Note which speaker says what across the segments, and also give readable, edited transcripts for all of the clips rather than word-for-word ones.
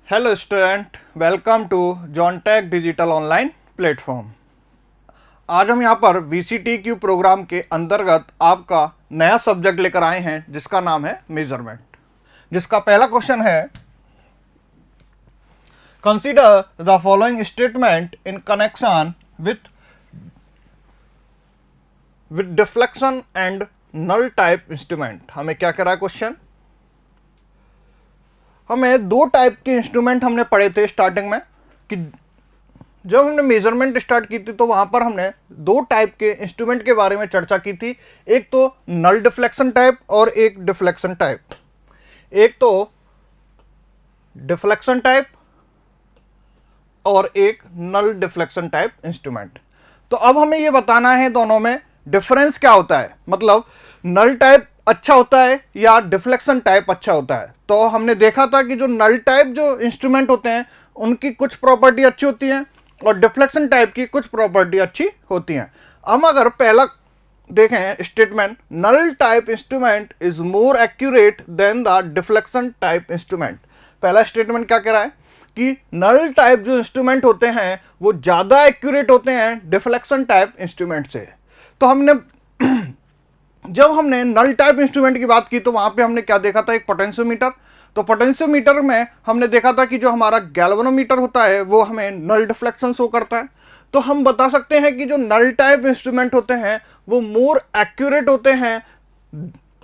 Speaker 1: Hello student, welcome to Johntech digital online platform. आज हम यहाँ पर VCTQ प्रोग्राम के अंतर्गत आपका नया सब्जेक्ट लेकर आए हैं जिसका नाम है मेजरमेंट, जिसका पहला क्वेश्चन है consider the following statement in connection with deflection and null type instrument. हमें क्या कह रहा है क्वेश्चन, हमें दो टाइप के इंस्ट्रूमेंट हमने पढ़े थे स्टार्टिंग में कि जब हमने मेजरमेंट स्टार्ट की थी तो वहां पर हमने दो टाइप के इंस्ट्रूमेंट के बारे में चर्चा की थी। एक तो नल डिफ्लेक्शन टाइप और एक डिफ्लेक्शन टाइप। एक तो डिफ्लेक्शन टाइप और एक नल डिफ्लेक्शन टाइप इंस्ट्रूमेंट। तो अब हमें यह बताना है दोनों में डिफरेंस क्या होता है, मतलब नल टाइप अच्छा होता है या डिफ्लेक्शन टाइप अच्छा होता है। तो हमने देखा था कि जो नल टाइप जो इंस्ट्रूमेंट होते हैं उनकी कुछ प्रॉपर्टी अच्छी होती हैं और डिफ्लेक्शन टाइप की कुछ प्रॉपर्टी अच्छी होती हैं। हम अगर पहला देखें statement, null type instrument is more accurate than the deflection type instrument. पहला स्टेटमेंट क्या कह रहा है कि नल टाइप जो इंस्ट्रूमेंट होते हैं वो ज़्यादा एक्यूरेट होते हैं डिफ्लेक्शन टाइप इंस्ट्रूमेंट से। तो जब हमने नल टाइप इंस्ट्रूमेंट की बात की तो वहां पे हमने क्या देखा था, एक पोटेंशियोमीटर। तो पोटेंशियोमीटर में हमने देखा था कि जो हमारा गैल्वेनोमीटर होता है वो हमें नल डिफ्लेक्शन शो करता है। तो हम बता सकते हैं कि जो नल टाइप इंस्ट्रूमेंट होते हैं वो मोर एक्यूरेट होते हैं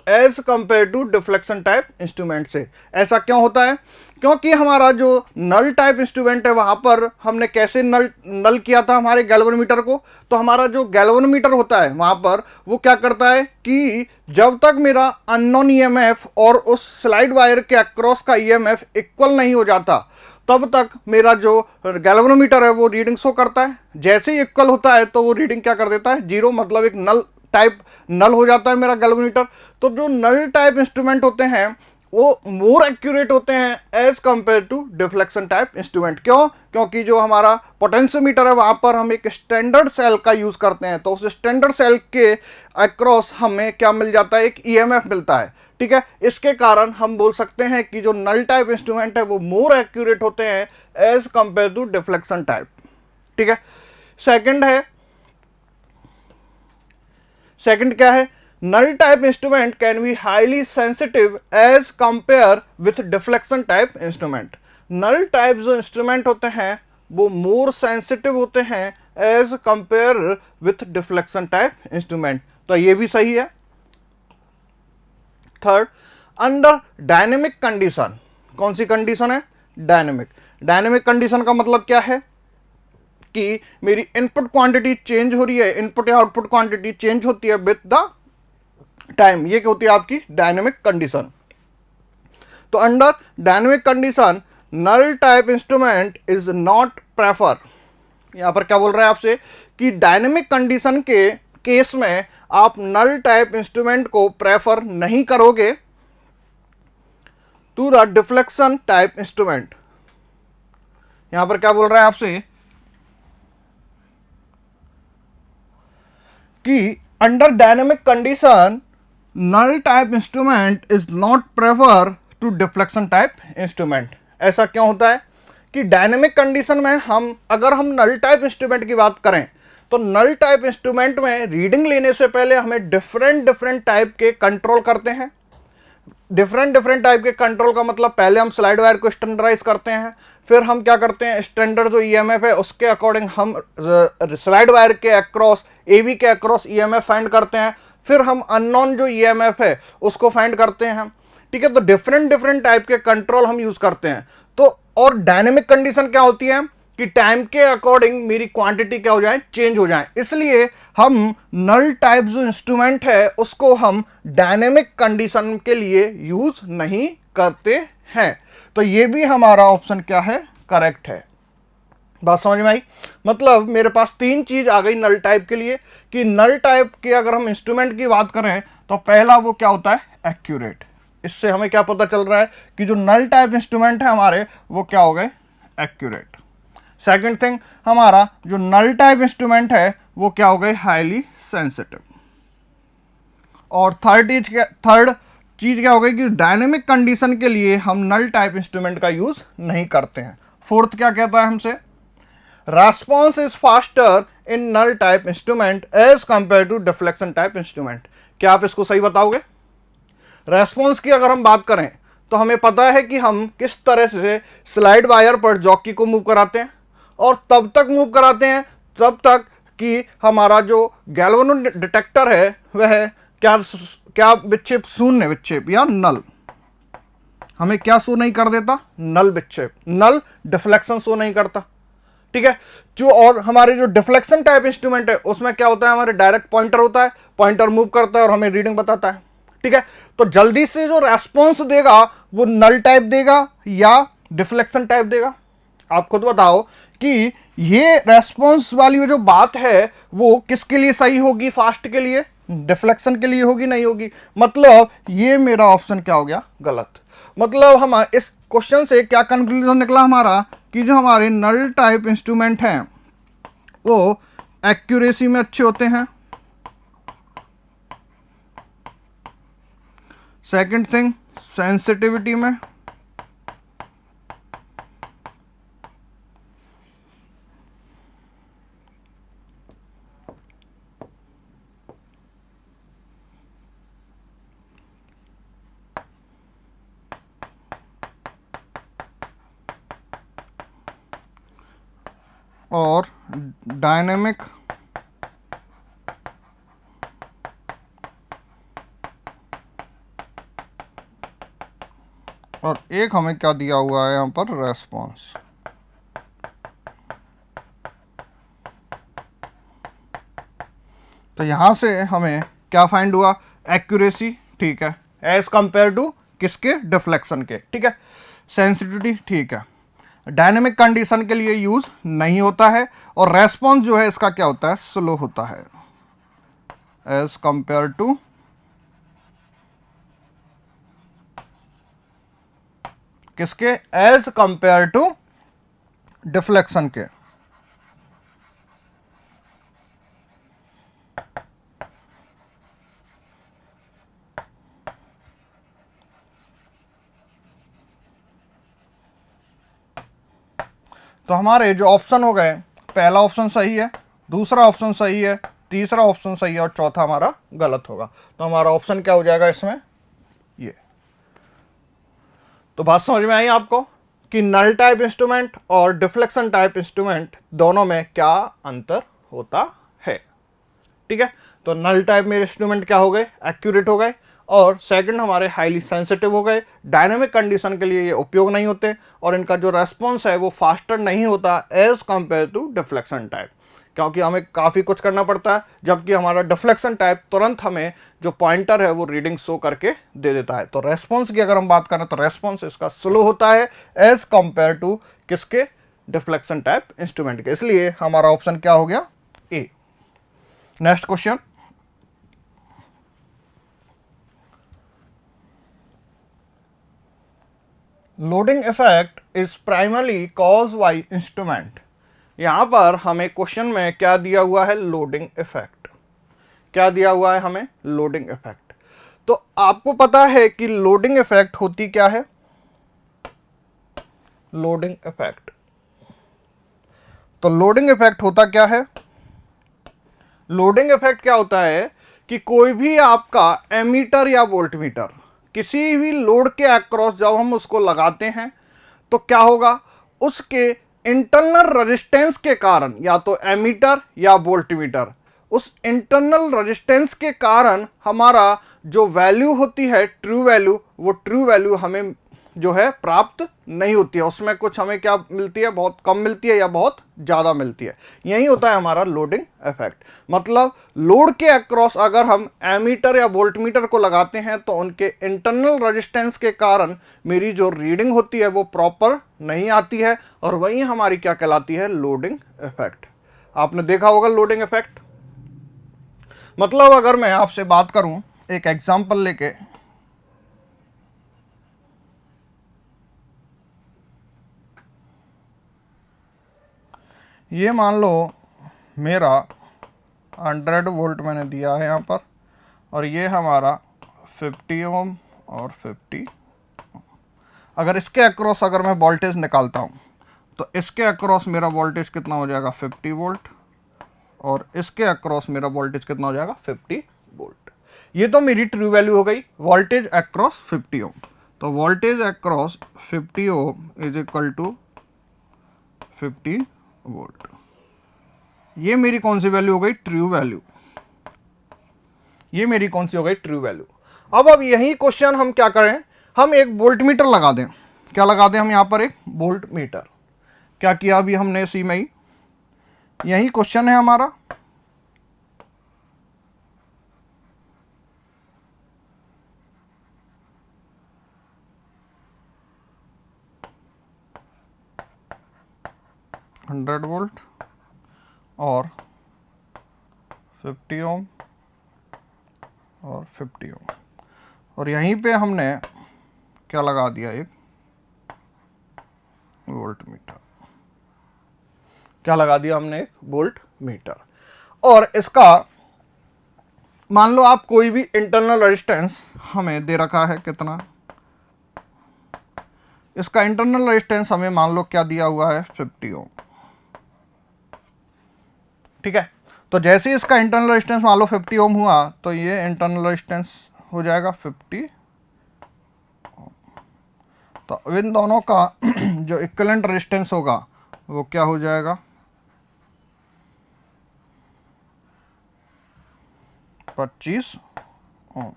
Speaker 1: as compare to deflection type instrument से। ऐसा क्यों होता है, क्योंकि हमारा जो नल टाइप इंस्ट्रूमेंट है वहां पर हमने कैसे नल किया था हमारे गैल्वेनोमीटर को। तो हमारा जो गैल्वेनोमीटर होता है वहां पर वो क्या करता है कि जब तक मेरा अननोन ईएमएफ और उस स्लाइड वायर के अक्रॉस का ईएमएफ इक्वल नहीं हो जाता तब तक मेरा जो गैल्वेनोमीटर है वो रीडिंग शो करता है। जैसे ही इक्वल होता है तो वो रीडिंग क्या कर देता है, जीरो, मतलब एक नल हो जाता है मेरा गैल्वेनोमीटर। तो जो नल टाइप इंस्ट्रूमेंट होते हैं वो मोर एक्यूरेट होते हैं as compare to deflection type instrument. क्यों? क्योंकि जो हमारा पोटेंशियोमीटर है वहां पर हम एक स्टैंडर्ड सेल का यूज करते हैं। तो उस स्टैंडर्ड सेल के अक्रॉस हमें क्या मिल जाता है, एक ईएमएफ मिलता है। ठीक है, इसके कारण हम बोल सकते हैं कि जो नल टाइप इंस्ट्रूमेंट है वो मोर एक्यूरेट होते हैं as compare to deflection type. ठीक है, सेकंड क्या है, null type instrument can be highly sensitive as compare with deflection type instrument. Null type जो इंस्ट्रूमेंट होते हैं वो मोर सेंसिटिव होते हैं as compare with deflection type instrument. तो ये भी सही है। Third, under dynamic condition. कौन सी कंडीशन है, डायनेमिक कंडीशन का मतलब क्या है कि मेरी इनपुट क्वांटिटी चेंज हो रही है, इनपुट या आउटपुट क्वांटिटी चेंज होती है विद द टाइम। ये क्या होती है आपकी डायनेमिक कंडीशन। तो under dynamic condition null type instrument is not prefer. यहां पर क्या बोल रहा है आपसे कि डायनेमिक कंडीशन के केस में आप नल टाइप इंस्ट्रूमेंट को प्रेफर नहीं करोगे to the deflection type instrument. यहां पर क्या बोल रहा है आपसे कि under dynamic condition null type instrument is not prefer to deflection type instrument. ऐसा क्यों होता है कि डायनेमिक कंडीशन में अगर हम नल टाइप इंस्ट्रूमेंट की बात करें तो नल टाइप इंस्ट्रूमेंट में रीडिंग लेने से पहले हमें डिफरेंट टाइप के कंट्रोल करते हैं। डिफरेंट टाइप के कंट्रोल का मतलब पहले हम स्लाइड वायर को स्टैंडर्डाइज करते हैं, फिर हम क्या करते हैं स्टैंडर्ड जो ईएमएफ है उसके अकॉर्डिंग हम स्लाइड वायर के अक्रॉस एबी के अक्रॉस ईएमएफ फाइंड करते हैं, फिर हम अननोन जो ईएमएफ है उसको फाइंड करते हैं। ठीक है, तो डिफरेंट टाइप के कंट्रोल हम यूज करते हैं। तो और डायनेमिक कंडीशन क्या होती है कि टाइम के अकॉर्डिंग मेरी क्वांटिटी क्या हो जाए, चेंज हो जाए। इसलिए हम नल टाइप जो इंस्ट्रूमेंट है उसको हम डायनेमिक कंडीशन के लिए यूज नहीं करते हैं। तो ये भी हमारा ऑप्शन क्या है, करेक्ट है। बात समझ में आई? मतलब मेरे पास तीन चीज आ गई नल टाइप के लिए कि नल टाइप के अगर हम इंस्ट्रूमेंट की बात करें तो पहला वो क्या होता है, एक्यूरेट। इससे हमें क्या पता चल रहा है कि जो नल टाइप इंस्ट्रूमेंट है हमारे वो क्या हो गए, एक्यूरेट। सेकंड थिंग, हमारा जो नल टाइप इंस्ट्रूमेंट है वो क्या हो गए, हाईली सेंसिटिव। और थर्ड चीज क्या हो गई कि डायनेमिक कंडीशन के लिए हम नल टाइप इंस्ट्रूमेंट का यूज नहीं करते हैं। फोर्थ क्या कहता है हमसे, response is faster in null type instrument as compare to deflection type instrument. क्या आप इसको सही बताओगे? रेस्पॉन्स की अगर हम बात करें तो हमें पता है कि हम किस तरह से स्लाइड वायर पर जॉकी को मूव कराते हैं, और तब तक मूव कराते हैं तब तक कि हमारा जो गैल्वेनो डिटेक्टर है वह क्या विक्षेप, शून्य विक्षेप या नल, हमें क्या शो नहीं कर देता, नल विक्षेप, नल डिफ्लेक्शन शो नहीं करता। ठीक है, जो और हमारे जो डिफ्लेक्शन टाइप इंस्ट्रूमेंट है उसमें क्या होता है, हमारे डायरेक्ट पॉइंटर होता है, पॉइंटर मूव करता है और हमें रीडिंग बताता है। ठीक है, तो जल्दी से जो रेस्पॉन्स देगा वो नल टाइप देगा या डिफ्लेक्शन टाइप देगा? आप खुद बताओ कि ये रेस्पॉन्स वाली जो बात है वो किसके लिए सही होगी, फास्ट के लिए, डिफ्लेक्शन के लिए होगी, नहीं होगी। मतलब ये मेरा ऑप्शन क्या हो गया, गलत। मतलब हम इस क्वेश्चन से क्या कंक्लूजन निकला हमारा कि जो हमारे नल टाइप इंस्ट्रूमेंट हैं वो एक्यूरेसी में अच्छे होते हैं। सेकंड थिंग, सेंसिटिविटी में, और डायनेमिक और एक हमें क्या दिया हुआ है यहां पर, रेस्पॉन्स। तो यहां से हमें क्या फाइंड हुआ, एक्यूरेसी, ठीक है, एज कंपेयर टू किसके, डिफ्लेक्शन के। ठीक है, सेंसिटिविटी, ठीक है, डायनेमिक कंडीशन के लिए यूज नहीं होता है, और रेस्पॉन्स जो है इसका क्या होता है, स्लो होता है एज कंपेयर टू किसके, एज कंपेयर टू डिफ्लेक्शन के। तो हमारे जो ऑप्शन हो गए, पहला ऑप्शन सही है, दूसरा ऑप्शन सही है, तीसरा ऑप्शन सही है और चौथा हमारा गलत होगा। तो हमारा ऑप्शन क्या हो जाएगा इसमें, ये। तो बात समझ में आई आपको कि नल टाइप इंस्ट्रूमेंट और डिफ्लेक्शन टाइप इंस्ट्रूमेंट दोनों में क्या अंतर होता है? ठीक है, तो नल टाइप में इंस्ट्रूमेंट क्या हो गए, एक्यूरेट हो गए, और सेकंड हमारे हाईली सेंसिटिव हो गए, डायनेमिक कंडीशन के लिए ये उपयोग नहीं होते, और इनका जो रेस्पॉन्स है वो फास्टर नहीं होता as compare to deflection type, क्योंकि हमें काफ़ी कुछ करना पड़ता है, जबकि हमारा डिफ्लेक्शन टाइप तुरंत हमें जो पॉइंटर है वो रीडिंग शो करके दे देता है। तो रेस्पॉन्स की अगर हम बात करें तो रेस्पॉन्स इसका स्लो होता है एज कंपेयर टू किसके, डिफ्लेक्शन टाइप इंस्ट्रूमेंट के। इसलिए हमारा ऑप्शन क्या हो गया, A. Next question, loading effect is primarily cause by instrument. यहां पर हमें क्वेश्चन में क्या दिया हुआ है, लोडिंग इफेक्ट। क्या दिया हुआ है हमें, लोडिंग इफेक्ट। तो आपको पता है कि लोडिंग इफेक्ट होती क्या है, लोडिंग इफेक्ट। तो लोडिंग इफेक्ट होता क्या है, लोडिंग इफेक्ट क्या होता है कि कोई भी आपका एमीटर या वोल्टमीटर किसी भी लोड के अक्रॉस जब हम उसको लगाते हैं तो क्या होगा, उसके इंटरनल रेजिस्टेंस के कारण, या तो एमीटर या वोल्टमीटर, उस इंटरनल रेजिस्टेंस के कारण हमारा जो वैल्यू होती है, ट्रू वैल्यू, वो ट्रू वैल्यू हमें जो है प्राप्त नहीं होती है। उसमें कुछ हमें क्या मिलती है, बहुत कम मिलती है या बहुत ज़्यादा मिलती है। यही होता है हमारा लोडिंग इफेक्ट। मतलब लोड के अक्रॉस अगर हम एमीटर या वोल्टमीटर को लगाते हैं तो उनके इंटरनल रेजिस्टेंस के कारण मेरी जो रीडिंग होती है वो प्रॉपर नहीं आती है, और वही हमारी क्या कहलाती है, लोडिंग इफेक्ट। आपने देखा होगा लोडिंग इफेक्ट। मतलब अगर मैं आपसे बात करूं एक एग्जांपल लेके, ये मान लो मेरा 100 वोल्ट मैंने दिया है यहाँ पर, और ये हमारा 50 ओम और 50। अगर इसके अक्रॉस अगर मैं वोल्टेज निकालता हूँ तो इसके अक्रॉस मेरा वोल्टेज कितना हो जाएगा 50 वोल्ट, और इसके अक्रॉस मेरा वोल्टेज कितना हो जाएगा 50 वोल्ट। ये तो मेरी ट्रू वैल्यू हो गई वोल्टेज अक्रॉस 50 ओम। तो voltage across 50 ohm is equal to 50 volt. ये मेरी कौन सी वैल्यू हो गई ट्रू वैल्यू, ये मेरी कौन सी हो गई ट्रू वैल्यू। अब यही क्वेश्चन हम क्या करें, हम एक वोल्ट मीटर लगा दें। क्या लगा दें हम यहाँ पर एक वोल्ट मीटर। क्या किया अभी हमने इसी में ही, यही क्वेश्चन है हमारा। हंड्रेड वोल्ट और 50 ओम और 50 ओम, और यहीं पे हमने क्या लगा दिया एक वोल्ट मीटर। क्या लगा दिया हमने एक वोल्ट मीटर। और इसका मान लो आप कोई भी इंटरनल रेजिस्टेंस हमें दे रखा है कितना, इसका इंटरनल रेजिस्टेंस हमें मान लो क्या दिया हुआ है 50 ओम। ठीक है, तो जैसे ही इसका इंटरनल रेजिस्टेंस मान लो 50 ओम हुआ तो ये इंटरनल रेजिस्टेंस हो जाएगा 50 ओम। तो इन दोनों का जो इक्विवेलेंट रेजिस्टेंस होगा वो क्या हो जाएगा 25 ओम,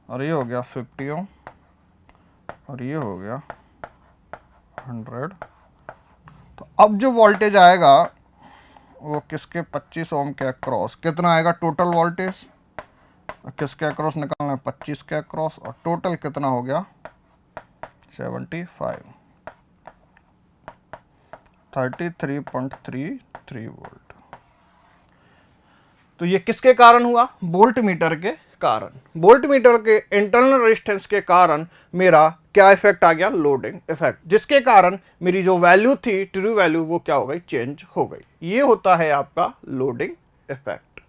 Speaker 1: और ये हो गया 50 ओम, और ये हो गया 100। तो अब जो वोल्टेज आएगा वो किसके 25 ओम के अक्रॉस कितना आएगा टोटल वोल्टेज, किसके अक्रॉस निकालना है 25 के अक्रॉस, और टोटल कितना हो गया 75 33.33 वोल्ट। तो ये किसके कारण हुआ, वोल्ट मीटर के कारण। वोल्ट मीटर के इंटरनल रेजिस्टेंस के कारण मेरा क्या इफेक्ट आ गया, लोडिंग इफेक्ट, जिसके कारण मेरी जो वैल्यू थी ट्रू वैल्यू वो क्या हो गई, चेंज हो गई। ये होता है आपका लोडिंग इफेक्ट।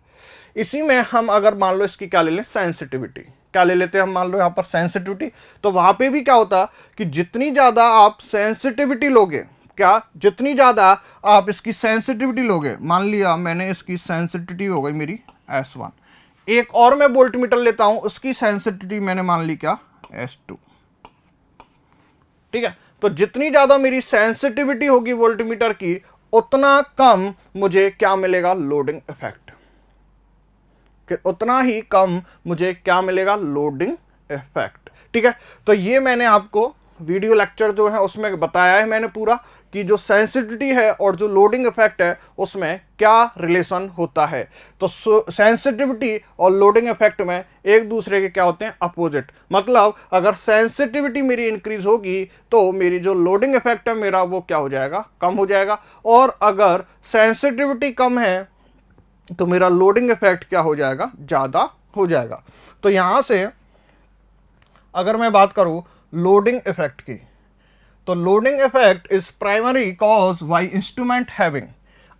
Speaker 1: इसी में हम अगर मान लो इसकी क्या ले लें, सेंसिटिविटी। क्या ले लेते हैं हम, मान लो यहाँ पर सेंसिटिविटी। तो वहां पे भी क्या होता कि जितनी ज्यादा आप सेंसिटिविटी लोगे, क्या जितनी ज्यादा आप इसकी सेंसिटिविटी लोगे, मान लिया मैंने इसकी सेंसिटिविटी हो गई मेरी S1, एक और मैं वोल्ट मीटर लेता हूं उसकी सेंसिटिविटी मैंने मान ली क्या S2। ठीक है, तो जितनी ज्यादा मेरी सेंसिटिविटी होगी वोल्ट मीटर की उतना कम मुझे क्या मिलेगा, लोडिंग इफेक्ट, उतना ही कम मुझे क्या मिलेगा, लोडिंग इफेक्ट। ठीक है, तो ये मैंने आपको वीडियो लेक्चर जो है उसमें बताया है मैंने पूरा कि जो सेंसिटिविटी है और जो लोडिंग इफेक्ट है उसमें क्या रिलेशन होता है। तो सेंसिटिविटी और लोडिंग इफेक्ट में एक दूसरे के क्या होते हैं, अपोजिट। मतलब अगर सेंसिटिविटी मेरी इंक्रीज होगी तो मेरी जो लोडिंग इफेक्ट है मेरा वो क्या हो जाएगा, कम हो जाएगा, और अगर सेंसिटिविटी कम है तो मेरा लोडिंग इफेक्ट क्या हो जाएगा, ज्यादा हो जाएगा। तो यहां से अगर मैं बात करूं लोडिंग इफेक्ट की, तो loading effect is primary cause why instrument having.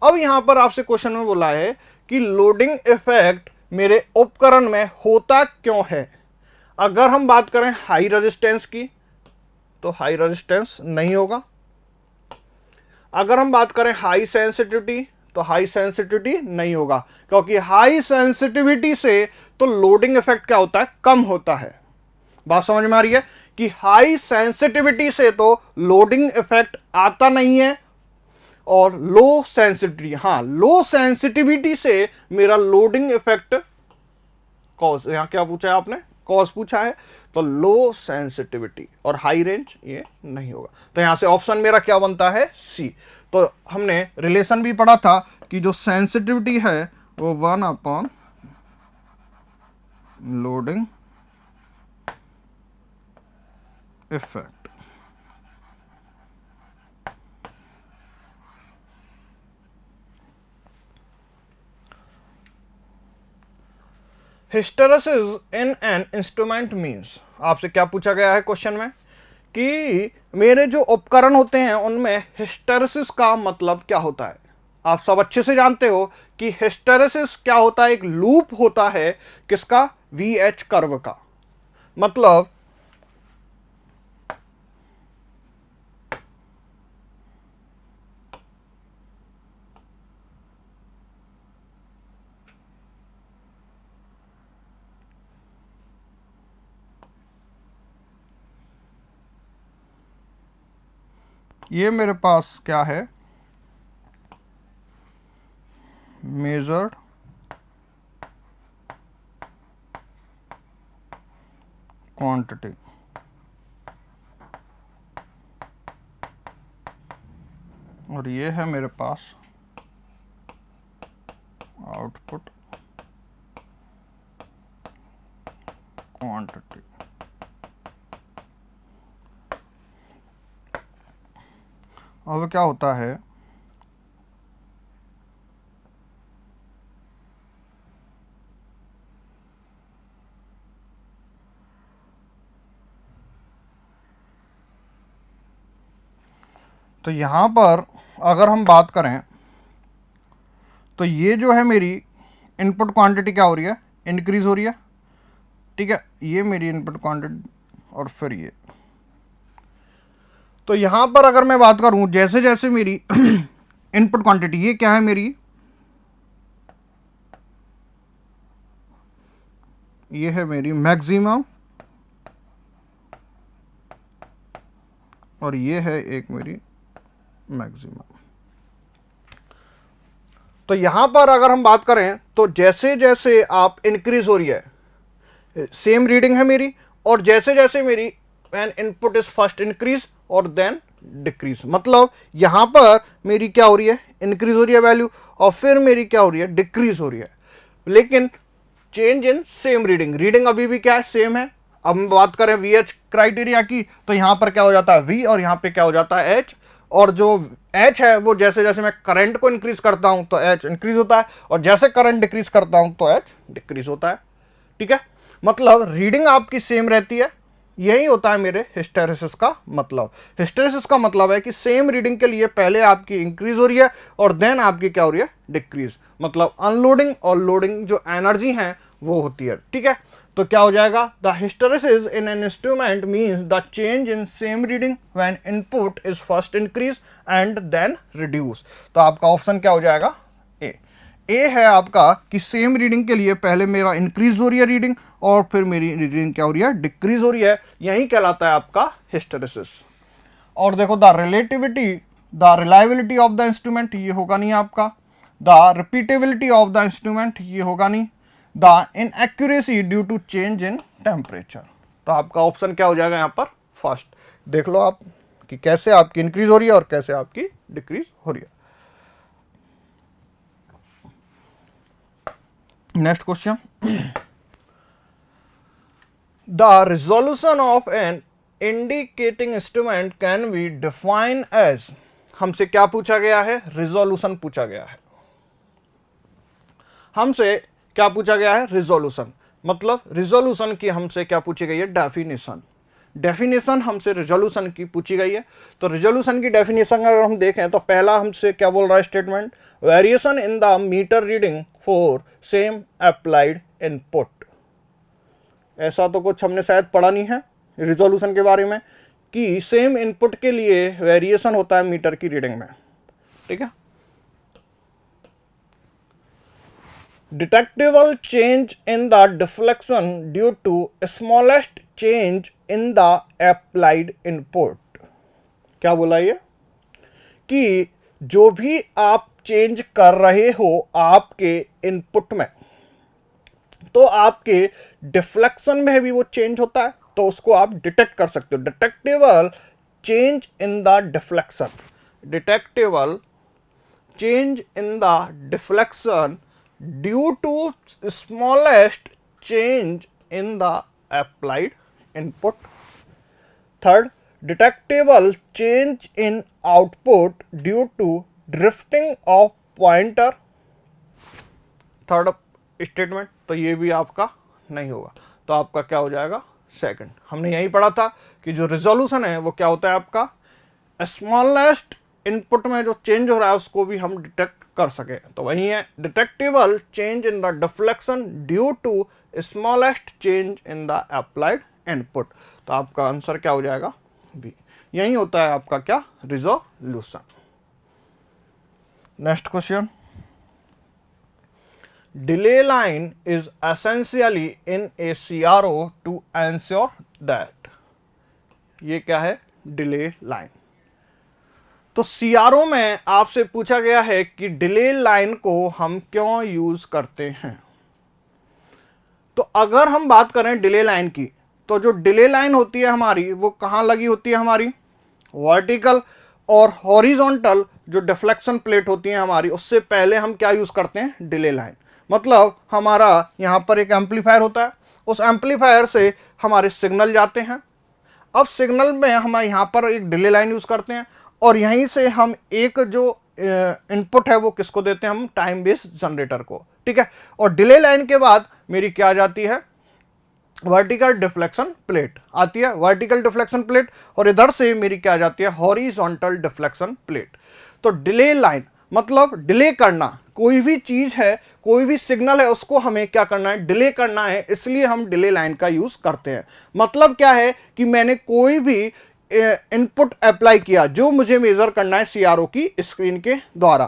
Speaker 1: अब यहां पर आपसे क्वेश्चन में बोला है कि लोडिंग इफेक्ट मेरे उपकरण में होता क्यों है। अगर हम बात करें हाई रेजिस्टेंस की तो हाई रेजिस्टेंस नहीं होगा। अगर हम बात करें हाई सेंसिटिविटी तो हाई सेंसिटिविटी नहीं होगा, क्योंकि हाई सेंसिटिविटी से तो लोडिंग इफेक्ट क्या होता है, कम होता है। बात समझ में आ रही है कि हाई सेंसिटिविटी से तो लोडिंग इफेक्ट आता नहीं है, और लो सेंसिटिविटी, हाँ लो सेंसिटिविटी से मेरा लोडिंग इफेक्ट कॉज, यहां क्या पूछा है आपने, कॉज पूछा है, तो लो सेंसिटिविटी और हाई रेंज ये नहीं होगा। तो यहां से ऑप्शन मेरा क्या बनता है, सी। तो हमने रिलेशन भी पढ़ा था कि जो सेंसिटिविटी है वो 1/लोडिंग effect. Hysteresis in an instrument means, आपसे क्या पूछा गया है क्वेश्चन में कि मेरे जो उपकरण होते हैं उनमें हिस्टेरेसिस का मतलब क्या होता है। आप सब अच्छे से जानते हो कि हिस्टेरेसिस क्या होता है, एक लूप होता है किसका, VH कर्व का। मतलब ये मेरे पास क्या है, मेजर्ड क्वांटिटी, और ये है मेरे पास आउटपुट क्वांटिटी। अब क्या होता है, तो यहां पर अगर हम बात करें तो ये जो है मेरी इनपुट क्वांटिटी क्या हो रही है, इंक्रीज हो रही है, ठीक है, ये मेरी इनपुट क्वांटिटी, और फिर ये, तो यहां पर अगर मैं बात करूं जैसे जैसे मेरी इनपुट क्वांटिटी, ये क्या है मेरी, ये है मेरी मैक्सिमम, और ये है एक मेरी मैक्सिमम। तो यहां पर अगर हम बात करें तो जैसे जैसे आप इंक्रीज हो रही है, सेम रीडिंग है मेरी, और जैसे जैसे मेरी when input is first increase और देन डिक्रीज, मतलब यहां पर मेरी क्या हो रही है, इंक्रीज हो रही है वैल्यू, और फिर मेरी क्या हो रही है, डिक्रीज हो रही है, लेकिन change in same reading, reading अभी भी क्या है, सेम है। अब हम बात करें VH क्राइटेरिया की, तो यहां पर क्या हो जाता है V, और यहां पे क्या हो जाता है H, और जो H है वो जैसे जैसे मैं करंट को इंक्रीज करता हूं तो H इंक्रीज होता है, और जैसे करंट डिक्रीज करता हूं तो H डिक्रीज होता है, ठीक है, मतलब रीडिंग आपकी सेम रहती है। यही होता है मेरे हिस्टेरेसिस का मतलब। हिस्टेरेसिस का मतलब है कि सेम रीडिंग के लिए पहले आपकी इंक्रीज हो रही है और देन आपकी क्या हो रही है, डिक्रीज, मतलब अनलोडिंग और लोडिंग जो एनर्जी है वो होती है, ठीक है। तो क्या हो जाएगा, the hysteresis in an instrument means the change in same reading when input is first increase and then reduce. तो आपका ऑप्शन क्या हो जाएगा, ए है आपका कि सेम रीडिंग के लिए पहले मेरा इंक्रीज हो रही है रीडिंग, और फिर मेरी रीडिंग क्या हो रही है, डिक्रीज हो रही है, यही कहलाता है आपका हिस्टेरेसिस। और देखो the reliability of the instrument, ये होगा नहीं आपका, the repeatability of the instrument, ये होगा नहीं, the inaccuracy due to change in temperature. तो आपका ऑप्शन क्या हो जाएगा यहाँ पर, फर्स्ट। देख लो आप कि कैसे आपकी इंक्रीज हो रही है और कैसे आपकी डिक्रीज हो रही है। Next question. The resolution of an indicating instrument can be defined as, हमसे क्या पूछा गया है, रिजोल्यूशन पूछा गया है, हमसे क्या पूछा गया है, रिजोल्यूशन, मतलब रिजोल्यूशन की हमसे क्या पूछी गई है, डेफिनेशन। डेफिनेशन हमसे रिजोल्यूशन की पूछी गई है। तो रिजोल्यूशन की डेफिनेशन अगर हम देखें तो पहला हमसे क्या बोल रहा है statement, variation in the meter reading for same applied input. ऐसा तो कुछ हमने शायद पढ़ा नहीं है रिजोल्यूशन के बारे में कि सेम इनपुट के लिए वेरिएशन होता है मीटर की रीडिंग में, ठीक है। Detectable change in the deflection due to smallest change in the applied input. क्या बोला ये कि जो भी आप चेंज कर रहे हो आपके इनपुट में, तो आपके डिफ्लेक्शन में भी वो चेंज होता है, तो उसको आप डिटेक्ट कर सकते हो। Detectable change in the deflection, detectable change in the deflection due to smallest change in the applied input. Third, detectable change in output due to drifting of pointer. Third statement, तो ये भी आपका नहीं होगा, तो आपका क्या हो जाएगा, सेकंड। हमने यही पढ़ा था कि जो रिजोल्यूशन है वो क्या होता है आपका, स्मॉलेस्ट इनपुट में जो चेंज हो रहा है उसको भी हम डिटेक्ट कर सके, तो वही है detectable change in the deflection due to smallest change in the applied input. तो आपका आंसर क्या हो जाएगा, बी। यही होता है आपका क्या, resolution. Next question, delay line is essentially in a CRO to ensure that, ये क्या है, डिले लाइन। तो सीआरओ में आपसे पूछा गया है कि डिले लाइन को हम क्यों यूज करते हैं। तो अगर हम बात करें डिले लाइन की, तो जो डिले लाइन होती है हमारी वो कहां लगी होती है, हमारी वर्टिकल और हॉरिजॉन्टल जो डिफ्लेक्शन प्लेट होती है हमारी, उससे पहले हम क्या यूज करते हैं, डिले लाइन। मतलब हमारा यहां पर एक एम्पलीफायर होता है, उस एम्पलीफायर से हमारे सिग्नल जाते हैं। अब सिग्नल में हम यहां पर एक डिले लाइन यूज करते हैं और यहीं से हम एक जो इनपुट है वो किसको देते हैं, हम टाइम बेस्ड जनरेटर को, ठीक है। और डिले लाइन के बाद मेरी क्या जाती है, वर्टिकल डिफ्लेक्शन प्लेट आती है, वर्टिकल डिफ्लेक्शन प्लेट, और इधर से मेरी क्या जाती है, हॉरिजॉन्टल डिफ्लेक्शन प्लेट। तो डिले लाइन मतलब डिले करना, कोई भी चीज है, कोई भी सिग्नल है, उसको हमें क्या करना है, डिले करना है, इसलिए हम डिले लाइन का यूज करते हैं। मतलब क्या है कि मैंने कोई भी इनपुट अप्लाई किया जो मुझे मेजर करना है सीआरओ की स्क्रीन के द्वारा,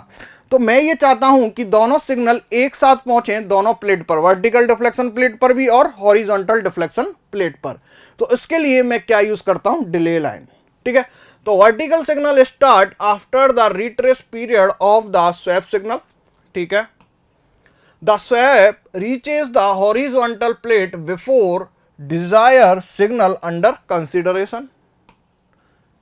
Speaker 1: तो मैं ये चाहता हूं कि दोनों सिग्नल एक साथ पहुंचे दोनों प्लेट पर, वर्टिकल डिफ्लेक्शन प्लेट पर भी और हॉरिजॉन्टल डिफ्लेक्शन प्लेट पर। तो इसके लिए मैं क्या यूज करता हूं, डिले लाइन, ठीक है। तो vertical signal start after the retrace period of the sweep signal, ठीक है। The sweep reaches the horizontal plate before desire signal under consideration,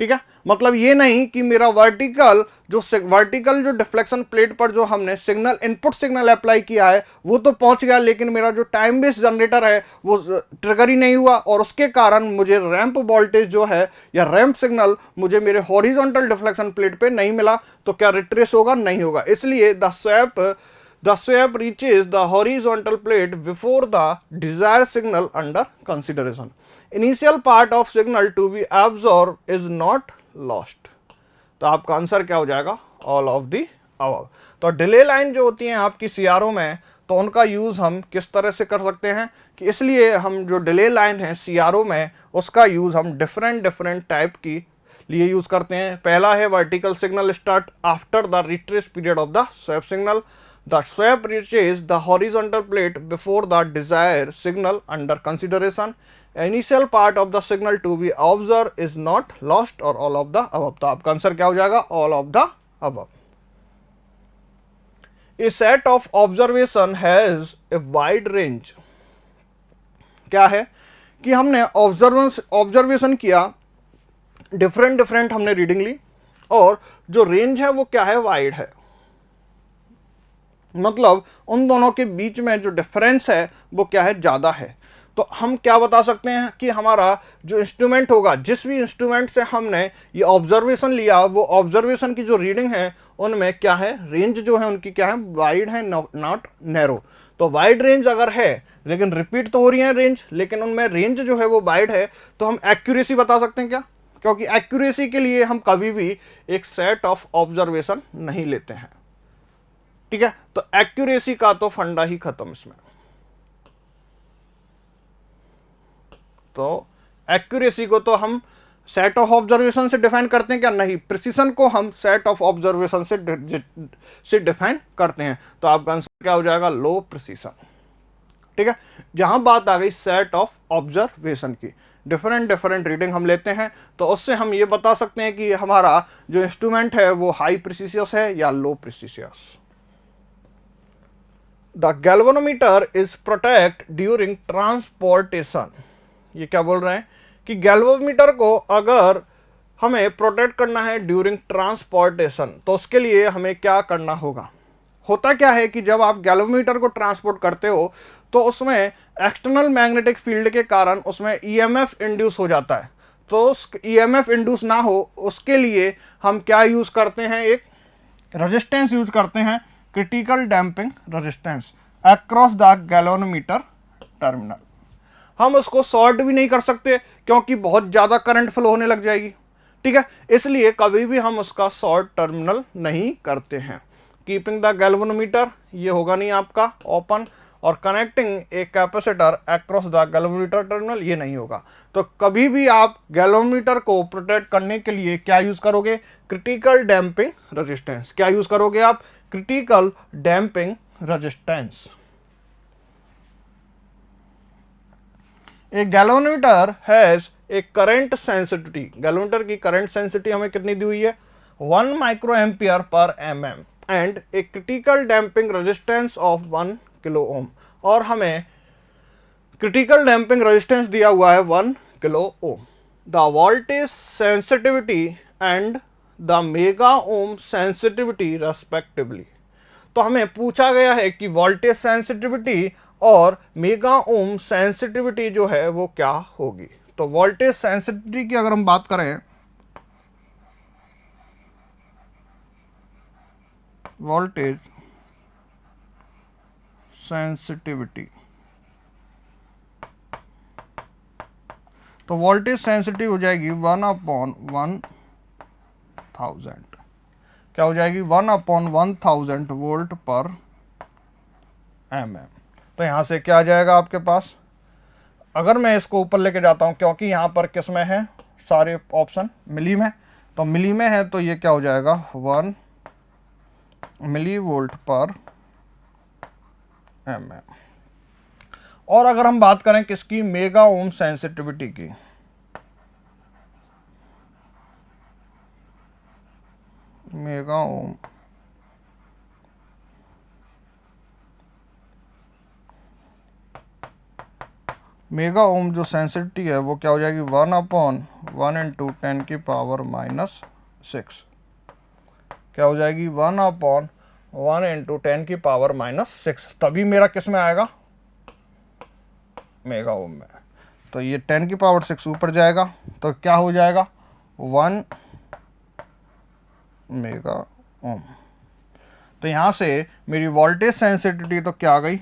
Speaker 1: ठीक है। मतलब ये नहीं कि मेरा वर्टिकल जो डिफ्लेक्शन प्लेट पर जो हमने सिग्नल इनपुट सिग्नल अप्लाई किया है वो तो पहुंच गया, लेकिन मेरा जो टाइम बेस्ड जनरेटर है वो ट्रिगर ही नहीं हुआ, और उसके कारण मुझे रैंप वोल्टेज जो है या रैंप सिग्नल मुझे मेरे हॉरिजॉन्टल डिफ्लेक्शन प्लेट पे नहीं मिला, तो क्या रिट्रेस होगा, नहीं होगा। इसलिए the swap reaches the horizontal plate before the desired signal under consideration. Initial part of signal to be absorbed is not lost. तो आपका आंसर क्या हो जाएगा, ऑल ऑफ दी अबव। तो डिले लाइन जो होती हैं आपकी सीआरओ में, तो उनका यूज हम किस तरह से कर सकते हैं कि इसलिए हम जो डिले लाइन है सीआरओ में, उसका यूज हम डिफरेंट टाइप की लिए यूज करते हैं। पहला है vertical signal start after the retrace period of the sweep signal, the swap reaches the horizontal plate before the desired signal under consideration, initial part of the signal to be observed is not lost, or all of the above। तो आपका answer क्या हो जाएगा, all of the above। A set of observation has a wide range। क्या है कि हमने observation किया, डिफरेंट हमने रीडिंग ली, और जो रेंज है वो क्या है, वाइड है। मतलब उन दोनों के बीच में जो डिफरेंस है वो क्या है, ज़्यादा है। तो हम क्या बता सकते हैं कि हमारा जो इंस्ट्रूमेंट होगा, जिस भी इंस्ट्रूमेंट से हमने ये ऑब्जर्वेशन लिया, वो ऑब्जर्वेशन की जो रीडिंग है उनमें क्या है, रेंज जो है उनकी क्या है, वाइड है, नॉट नैरो। तो वाइड रेंज अगर है, लेकिन रिपीट तो हो रही है रेंज, लेकिन उनमें रेंज जो है वो वाइड है, तो हम एक्यूरेसी बता सकते हैं क्या, क्योंकि एक्यूरेसी के लिए हम कभी भी एक सेट ऑफ ऑब्जर्वेशन नहीं लेते हैं, ठीक है। तो एक्यूरेसी का तो फंडा ही खत्म इसमें। तो एक्यूरेसी को तो हम सेट ऑफ ऑब्जर्वेशन से डिफाइन करते हैं क्या, नहीं, प्रिसीजन को हम सेट ऑफ ऑब्जर्वेशन से डिफाइन करते हैं। तो आपका आंसर क्या हो जाएगा, लो प्रिसीजन, ठीक है। जहां बात आ गई सेट ऑफ ऑब्जर्वेशन की, डिफरेंट रीडिंग हम लेते हैं, तो उससे हम ये बता सकते हैं कि हमारा जो इंस्ट्रूमेंट है वो हाई प्रिसीशियस है या low precision. The galvanometer is protect during transportation. ये क्या बोल रहे हैं कि गैल्वेनोमीटर को अगर हमें प्रोटेक्ट करना है ड्यूरिंग ट्रांसपोर्टेशन, तो उसके लिए हमें क्या करना होगा। होता क्या है कि जब आप गैल्वेनोमीटर को ट्रांसपोर्ट करते हो तो उसमें एक्सटर्नल मैग्नेटिक फील्ड के कारण उसमें ईएमएफ इंड्यूस हो जाता है। तो उस ईएमएफ इंड्यूस ना हो उसके लिए हम क्या यूज करते हैं, एक रेजिस्टेंस यूज करते हैं, critical damping resistance across the galvanometer terminal. हम उसको शॉर्ट भी नहीं कर सकते क्योंकि बहुत ज़्यादा करंट फ्लो होने लग जाएगी, ठीक है। इसलिए कभी भी हम उसका शॉर्ट टर्मिनल नहीं करते हैं। कीपिंग द गैल्वेनोमीटर, ये होगा नहीं आपका ओपन, और connecting a capacitor across the galvanometer terminal, ये नहीं होगा। तो कभी भी आप गैल्वेनोमीटर को प्रोटेक्ट करने के लिए क्या यूज करोगे, क्रिटिकल डैम्पिंग रेजिस्टेंस। क्या यूज करोगे आप, critical damping resistance. A galvanometer has a current sensitivity, galvanometer की करंट सेंसिटिविटी हमें कितनी दी हुई है, 1 micro ampere per mm and a critical damping resistance of 1 kilo ohm, और हमें क्रिटिकल डैम्पिंग रेजिस्टेंस दिया हुआ है 1 kilo ohm. The voltage sensitivity and the mega ohm sensitivity respectively. तो हमें पूछा गया है कि वोल्टेज सेंसिटिविटी और मेगा ओम सेंसिटिविटी जो है वो क्या होगी। तो वोल्टेज सेंसिटिविटी की अगर हम बात करें, वोल्टेज सेंसिटिविटी, तो वोल्टेज सेंसिटिव हो जाएगी 1/1000। क्या हो जाएगी? 1/1000 वोल्ट पर mm। तो यहां से क्या आ जाएगा आपके पास? अगर मैं इसको ऊपर लेके जाता हूं, क्योंकि यहां पर किस में है, सारे ऑप्शन मिली में, तो मिली में है, तो ये क्या हो जाएगा? 1 मिली वोल्ट पर mm। और अगर हम बात करें किसकी? मेगा ओम सेंसिटिविटी की, मेगा ओम मेगा ओम जो सेंसिटिविटी है वो क्या हो जाएगी? 1/1 × 10⁻⁻6। क्या हो जाएगी? 1/1 × 10⁻⁻6। तभी मेरा किस में आएगा? मेगा ओम में। तो ये 10⁻6 ऊपर जाएगा, तो क्या हो जाएगा? 1 मेगा ओम। तो यहां से मेरी वोल्टेज सेंसिटिविटी तो क्या आ गई?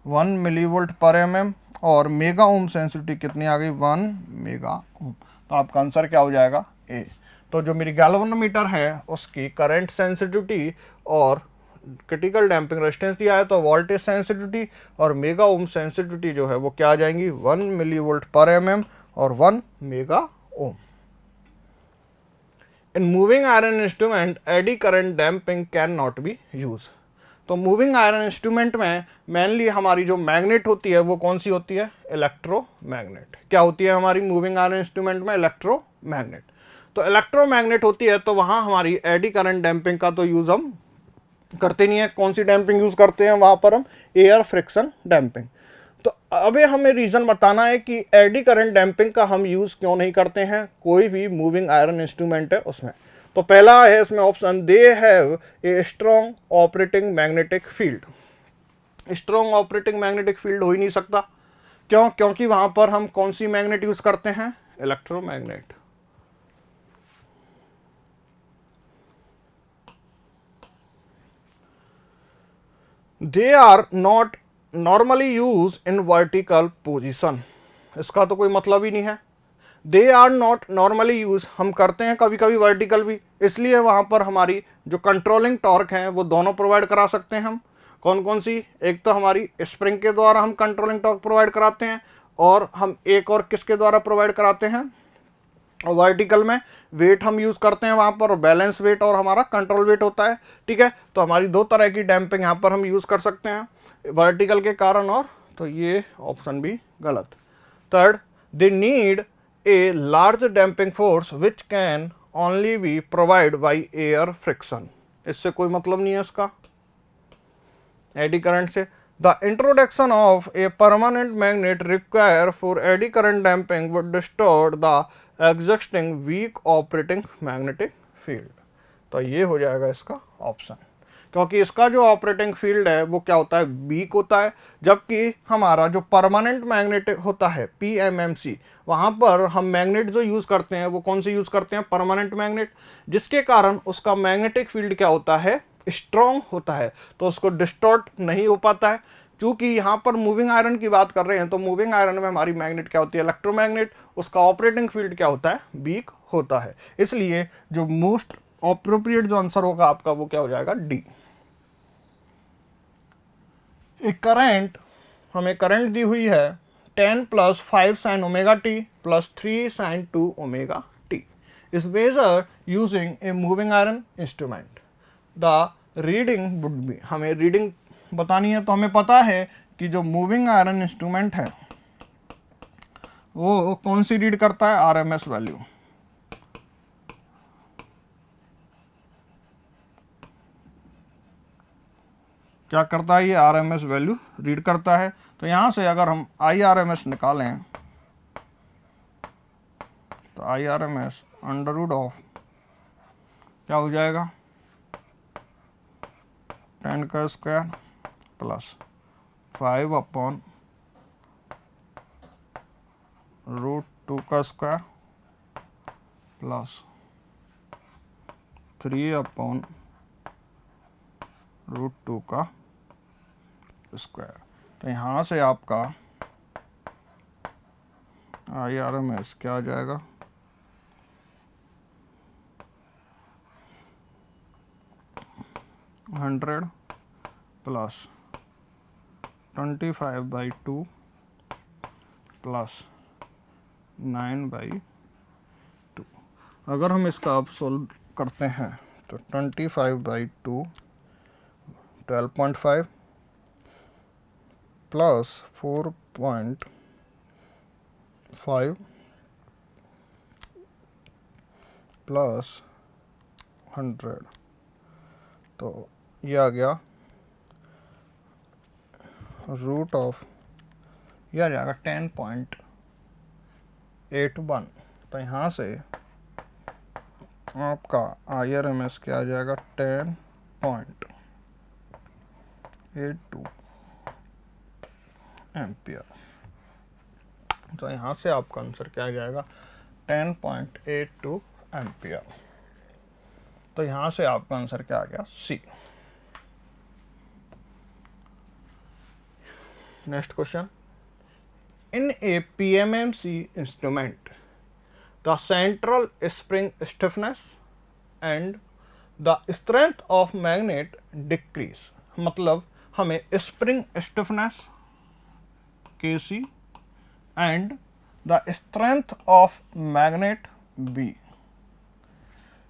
Speaker 1: 1 मिलीवोल्ट पर mm, और मेगा ओम सेंसिटिविटी कितनी आ गई? 1 मेगा ओम। तो आपका आंसर क्या हो जाएगा? ए। तो जो मेरी गैल्वेनोमीटर है उसकी करंट सेंसिटिविटी और क्रिटिकल डैम्पिंग रेजिस्टेंस दिया है, तो वोल्टेज सेंसिटिविटी और मेगा ओम सेंसिटिविटी जो है वो क्या आ जाएंगी? 1 मिलीवोल्ट पर mm और 1 mega ohm. In moving iron instrument AD current damping can not B use. तो मूविंग आयरन इंस्ट्रूमेंट में मेनली हमारी जो मैग्नेट होती है वो कौन सी होती है? इलेक्ट्रोमैग्नेट। क्या होती है हमारी मूविंग आयरन इंस्ट्रूमेंट में? इलेक्ट्रोमैग्नेट। तो इलेक्ट्रोमैग्नेट होती है, तो वहां हमारी एडी करंट डैम्पिंग का तो यूज हम करते नहीं है। कौन सी डैम्पिंग यूज करते हैं वहां पर? हम एयर फ्रिक्शन डैम्पिंग। तो अभी हमें रीजन बताना है कि एडी करंट डैम्पिंग का हम यूज क्यों नहीं करते हैं कोई भी मूविंग आयरन इंस्ट्रूमेंट है उसमें। तो पहला है इसमें option, they have a strong operating magnetic field. Strong operating magnetic field हो ही नहीं सकता। क्यों? क्योंकि वहां पर हम कौन सी मैग्नेट यूज करते हैं? Electromagnet. They are not normally use in vertical position. इसका तो कोई मतलब ही नहीं है। They are not normally use, हम करते हैं कभी कभी वर्टिकल भी, इसलिए वहां पर हमारी जो कंट्रोलिंग टॉर्क है वो दोनों प्रोवाइड करा सकते हैं हम। कौन कौन सी? एक तो हमारी स्प्रिंग के द्वारा हम कंट्रोलिंग टॉर्क प्रोवाइड कराते हैं, और हम एक और किसके द्वारा प्रोवाइड कराते हैं? वर्टिकल में वेट हम यूज करते हैं वहां पर, बैलेंस वेट और हमारा कंट्रोल वेट होता है। ठीक है, तो हमारी दो तरह की डैम्पिंग यहाँ पर हम यूज कर सकते हैं वर्टिकल के कारण, और तो ये ऑप्शन भी गलत। Third, they need a large damping force which can only be provide by air friction. इससे कोई मतलब नहीं है इसका एडी करंट से। The introduction of a permanent magnet require for eddy current damping would distort the existing weak operating magnetic field. तो ये हो जाएगा इसका ऑप्शन, क्योंकि इसका जो ऑपरेटिंग फील्ड है वो क्या होता है? वीक होता है, जबकि हमारा जो परमानेंट मैग्नेट होता है PMMC, वहाँ पर हम मैग्नेट जो यूज़ करते हैं वो कौन से यूज़ करते हैं? परमानेंट मैग्नेट, जिसके कारण उसका मैग्नेटिक फील्ड क्या होता है? स्ट्रॉन्ग होता है, तो उसको डिस्टॉर्ट नहीं हो पाता है। चूंकि यहाँ पर मूविंग आयरन की बात कर रहे हैं, तो मूविंग आयरन में हमारी मैग्नेट क्या होती है? इलेक्ट्रोमैग्नेट, उसका ऑपरेटिंग फील्ड क्या होता है? वीक होता है। इसलिए जो मोस्ट अप्रोप्रिएट जो आंसर होगा आपका वो क्या हो जाएगा? डी। एक करंट, हमें करंट दी हुई है 10 + 5 sin ωt + 3 sin 2 ωt is measured using a moving iron instrument. The reading would be, हमें रीडिंग बतानी है, तो हमें पता है कि जो मूविंग आयरन इंस्ट्रूमेंट है वो कौन सी रीड करता है? RMS value. क्या करता है, ये RMS वैल्यू रीड करता है। तो यहाँ से अगर हम IRMS निकालें तो IRMS अंडर रूट ऑफ क्या हो जाएगा, 10 का स्क्वायर प्लस 5 अपॉन रूट 2 का स्क्वायर प्लस 3 अपॉन रूट 2 का स्क्वायर। तो यहाँ से आपका IRMS क्या आ जाएगा, 100 प्लस 25/2 प्लस 9/2। अगर हम इसका अब सोल्व करते हैं तो 25/2 12.5 प्लस 4.5 प्लस 100, तो ये आ गया रूट ऑफ, यह आ जाएगा 10.81। तो यहाँ से आपका IRMS क्या आ जाएगा, 10.82 एम्पियर। तो यहाँ से आपका आंसर क्या आ जाएगा, 10.82 एम्पियर। तो यहाँ से आपका आंसर क्या आ गया, C. Next question, in a PMMC instrument the central spring stiffness and the strength of magnet decrease. मतलब हमें spring stiffness KC and the strength of magnet B,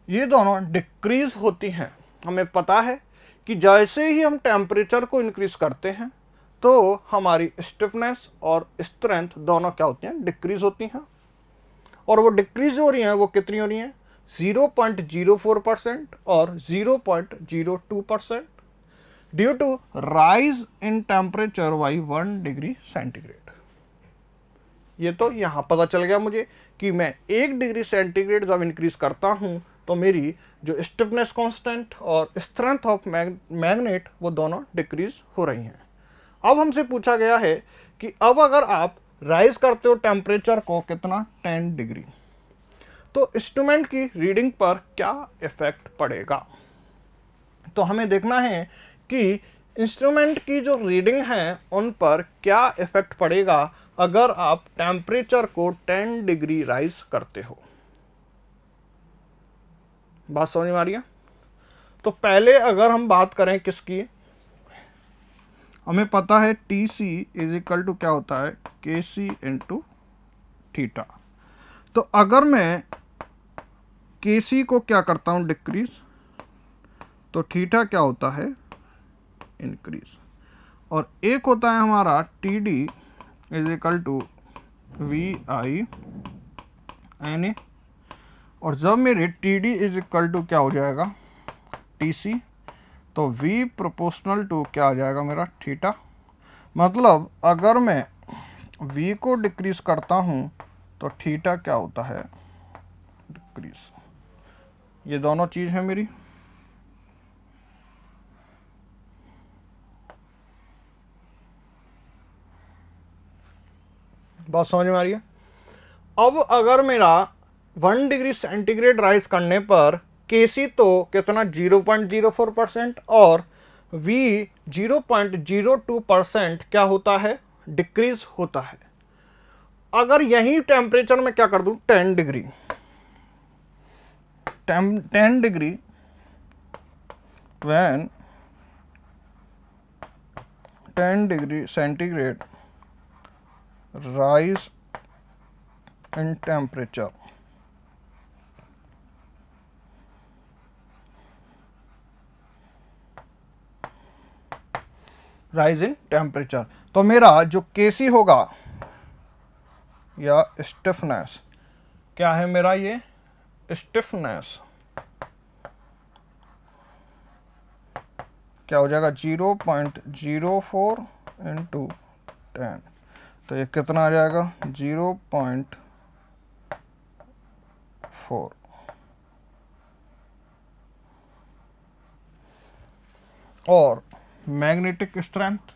Speaker 1: ये दोनों डिक्रीज होती हैं। हमें पता है कि जैसे ही हम टेम्परेचर को इंक्रीज करते हैं तो हमारी स्टिफनेस और स्ट्रेंथ दोनों क्या होती हैं, डिक्रीज होती हैं। और वो डिक्रीज हो रही हैं, वो कितनी हो रही हैं, 0.04% और 0.02% due to rise in temperature by 1 degree centigrade. ये तो यहाँ पता चल गया मुझे कि मैं 1 डिग्री सेंटीग्रेड जब इंक्रीज करता हूँ तो मेरी जो स्टिफनेस कांस्टेंट और स्ट्रेंथ ऑफ मैग्नेट वो दोनों डिक्रीज हो रही हैं। अब हमसे पूछा गया है कि अब अगर आप राइज करते हो टेम्परेचर को कितना, 10 डिग्री, तो इंस्ट्रूमेंट की रीडिंग पर क्या इफेक्ट पड़ेगा। तो हमें देखना है कि इंस्ट्रूमेंट की जो रीडिंग है उन पर क्या इफेक्ट पड़ेगा अगर आप टेम्परेचर को 10 डिग्री राइज करते हो। बात समझ में आ रही है। तो पहले अगर हम बात करें किसकी, हमें पता है TC इज इक्वल टू क्या होता है, KC इंटू थीटा। तो अगर मैं KC को क्या करता हूं, डिक्रीज, तो थीटा क्या होता है, इंक्रीज। और एक होता है हमारा TD is equal to VI/NA। और जब मेरे TD इज इक्वल टू क्या हो जाएगा, TC, तो V प्रोपोर्शनल टू क्या आ जाएगा मेरा, थीटा। मतलब अगर मैं V को डिक्रीज करता हूं तो थीटा क्या होता है, डिक्रीज। ये दोनों चीज है मेरी। बात समझ में आ रही है। अब अगर मेरा 1 डिग्री सेंटीग्रेड राइज करने पर KC तो कितना, 0.04% और V 0.02% क्या होता है, डिक्रीज होता है। अगर यही टेम्परेचर में क्या कर दूं, 10 degree 10 degree when 10 degree centigrade rise in temperature, rise in temperature, तो मेरा जो KC होगा या स्टिफनेस, क्या है मेरा ये स्टिफनेस, क्या हो जाएगा 0.04 इंटू 10, तो ये कितना आ जाएगा 0.4। और magnetic strength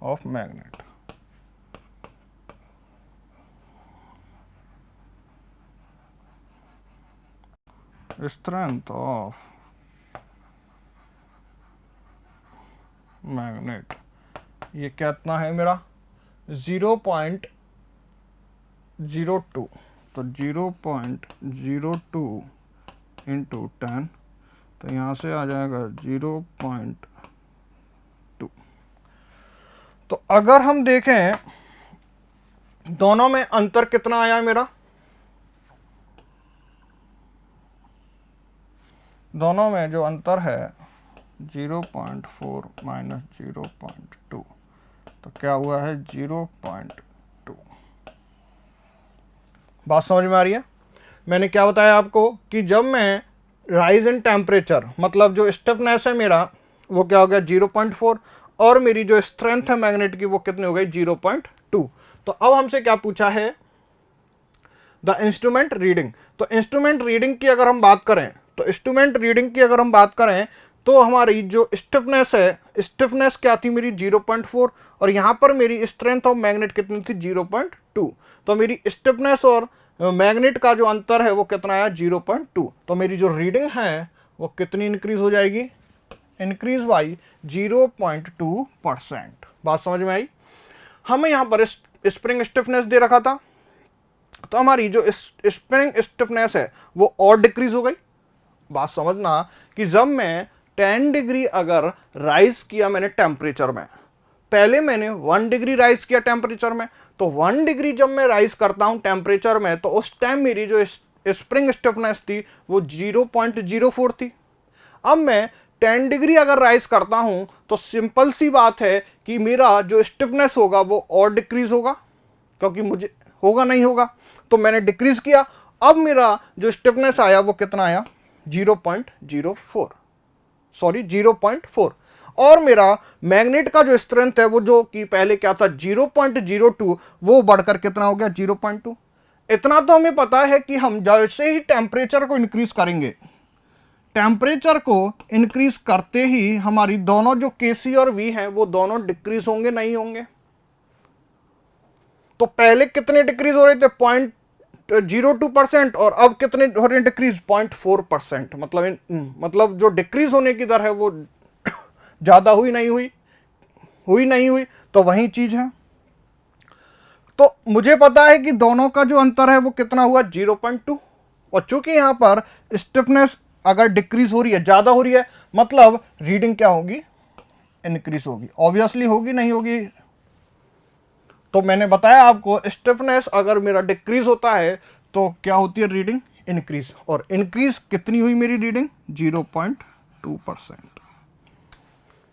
Speaker 1: of magnet, strength of magnet, ये कितना है मेरा 0.02, तो 0.02 इंटू 10, तो यहाँ से आ जाएगा 0.2। तो अगर हम देखें दोनों में अंतर कितना आया मेरा, दोनों में जो अंतर है 0.4 माइनस 0.2, तो क्या हुआ है 0.2। बात समझ में आ रही है? मैंने क्या बताया आपको कि जब मैं राइज इन टेम्परेचर, मतलब जो स्टिफनेस है मेरा वो क्या हो गया 0.4, और मेरी जो स्ट्रेंथ है मैग्नेट की वो कितनी हो गई 0.2। तो अब हमसे क्या पूछा है, द इंस्ट्रूमेंट रीडिंग। तो इंस्ट्रूमेंट रीडिंग की अगर हम बात करें, तो इंस्ट्रूमेंट रीडिंग की अगर हम बात करें तो हमारी जो स्टिफनेस है, स्टिफनेस क्या थी मेरी 0.4, और यहाँ पर मेरी स्ट्रेंथ ऑफ मैग्नेट कितनी थी 0.2। तो मेरी स्टिफनेस और मैग्नेट का जो अंतर है वो कितना आया 0.2। तो मेरी जो रीडिंग है वो कितनी इंक्रीज हो जाएगी, इंक्रीज बाई 0.2%। बात समझ में आई? हमें यहाँ पर स्प्रिंग स्टिफनेस दे रखा था, तो हमारी जो स्प्रिंग स्टिफनेस है वो और डिक्रीज हो गई। बात समझना कि जब मैं 10 डिग्री अगर राइज किया मैंने टेम्परेचर में, पहले मैंने 1 डिग्री राइज किया टेम्परेचर में, तो 1 डिग्री जब मैं राइज करता हूं टेम्परेचर में, तो उस टाइम मेरी जो स्प्रिंग स्टिफनेस थी वो 0.04 थी। अब मैं 10 डिग्री अगर राइज करता हूं तो सिंपल सी बात है कि मेरा जो स्टिफनेस होगा वो और डिक्रीज होगा, क्योंकि मुझे होगा नहीं होगा, तो मैंने डिक्रीज किया। अब मेरा जो स्टिफनेस आया वो कितना आया 0.04, सॉरी 0.4, और मेरा मैग्नेट का जो स्ट्रेंथ है वो जो कि पहले क्या था 0.02, वो बढ़कर कितना हो गया 0.2। इतना तो हमें पता है कि हम जैसे ही टेम्परेचर को इंक्रीज करेंगे, टेम्परेचर को इंक्रीज करते ही हमारी दोनों जो केसी और वी हैं वो दोनों डिक्रीज होंगे नहीं होंगे। तो पहले कितने डिक्रीज हो रहे थे 0.02%, और अब कितने हो रहे हैं डिक्रीज 0.4%। मतलब जो डिक्रीज होने की दर है वो ज्यादा हुई नहीं हुई, तो वही चीज है। तो मुझे पता है कि दोनों का जो अंतर है वो कितना हुआ 0.2, और चूंकि यहां पर स्टिफनेस अगर डिक्रीज हो रही है, ज्यादा हो रही है, मतलब रीडिंग क्या होगी इंक्रीज होगी, ऑब्वियसली होगी नहीं होगी। तो मैंने बताया आपको स्टिफनेस अगर मेरा डिक्रीज होता है तो क्या होती है रीडिंग इंक्रीज, और इंक्रीज कितनी हुई मेरी रीडिंग 0.2%।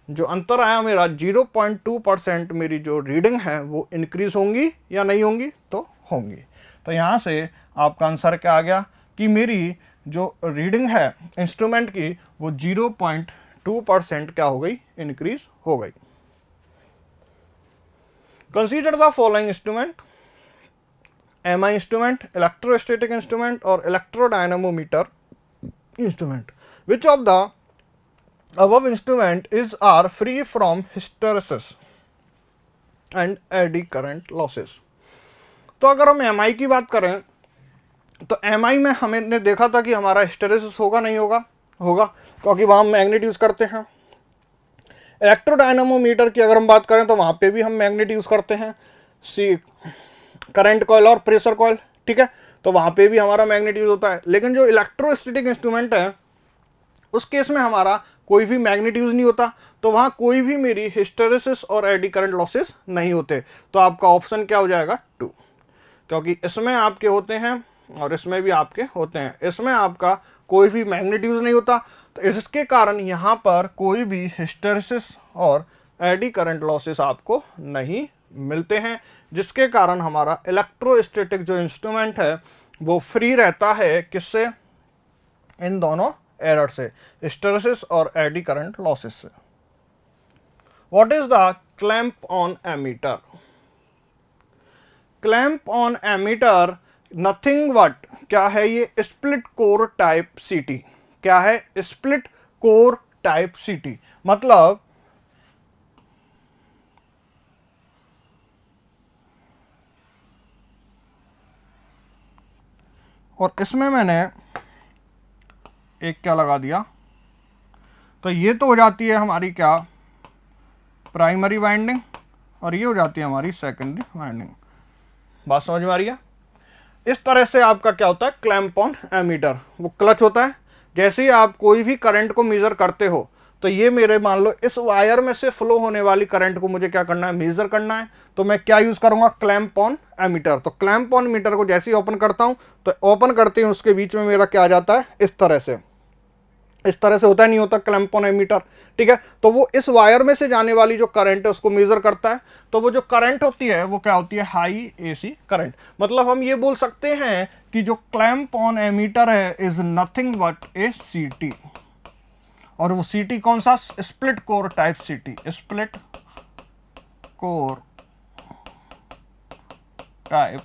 Speaker 1: जो अंतर आया मेरा 0.2%, मेरी जो रीडिंग है वो इंक्रीज होंगी या नहीं होंगी, तो होंगी। तो यहां से आपका आंसर क्या आ गया कि मेरी जो रीडिंग है इंस्ट्रूमेंट की वो 0.2% क्या हो गई इंक्रीज हो गई। Consider the following instrument, MI instrument, electrostatic instrument और electrodynamometer instrument. Which of the above instrument is are free from hysteresis and eddy current losses। तो अगर हम MI की बात करें तो MI में हमने देखा था कि हमारा हिस्टेरेसिस होगा नहीं होगा, होगा क्योंकि वहां हम मैग्नेट यूज करते हैं। इलेक्ट्रोडायनामोमीटर की अगर हम बात करें तो वहां पे भी हम मैग्नेट यूज करते हैं, करंट कॉइल और प्रेशर कॉइल, ठीक है, तो वहां पे भी हमारा मैग्नेट यूज होता है। लेकिन जो इलेक्ट्रोस्टैटिक इंस्ट्रूमेंट है उस केस में हमारा कोई भी मैग्नेट यूज नहीं होता, तो वहां कोई भी मेरी हिस्टेरेसिस और एडी करंट लॉसेस नहीं होते। तो आपका ऑप्शन क्या हो जाएगा 2, क्योंकि इसमें आपके होते हैं और इसमें भी आपके होते हैं, इसमें आपका कोई भी मैग्नेट यूज नहीं होता, तो इसके कारण यहाँ पर कोई भी हिस्टेरेसिस और एडी करंट लॉसेस आपको नहीं मिलते हैं, जिसके कारण हमारा इलेक्ट्रोस्टैटिक जो इंस्ट्रूमेंट है वो फ्री रहता है किससे, इन दोनों एरर से, हिस्टैरिसीस और एडी करंट लॉसेस से। What is the clamp on ammeter? Clamp on ammeter nothing but क्या है ये? स्प्लिट कोर टाइप सीटी। क्या है? स्प्लिट कोर टाइप सीटी। मतलब और इसमें मैंने एक क्या लगा दिया, तो ये तो हो जाती है हमारी क्या? प्राइमरी वाइंडिंग, और ये हो जाती है हमारी सेकेंडरी वाइंडिंग। बात समझ में आ रही है? इस तरह से आपका क्या होता है? क्लैंप ऑन एमीटर, वो क्लच होता है। जैसे ही आप कोई भी करंट को मेजर करते हो, तो ये मेरे मान लो इस वायर में से फ्लो होने वाली करंट को मुझे क्या करना है? मेजर करना है। तो मैं क्या यूज करूंगा? Clamp on ammeter. तो क्लैंप ऑन मीटर को जैसे ही ओपन करता हूं, तो ओपन करते ही उसके बीच में मेरा क्या आ जाता है? इस तरह से। इस तरह से होता है, नहीं होता क्लैंप ऑन एमीटर, ठीक है। तो वो इस वायर में से जाने वाली जो करंट है उसको मेजर करता है। तो वो जो करंट होती है वो क्या होती है? High AC current. मतलब हम ये बोल सकते हैं कि जो क्लैंप ऑन एमीटर है इज नथिंग बट ए सीटी। और वो सीटी कौन सा? स्प्लिट कोर टाइप सीटी। स्प्लिट कोर टाइप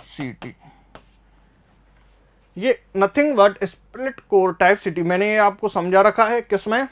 Speaker 1: सीटी, ये nothing but split core type सीटी। मैंने ये आपको समझा रखा है किसमें?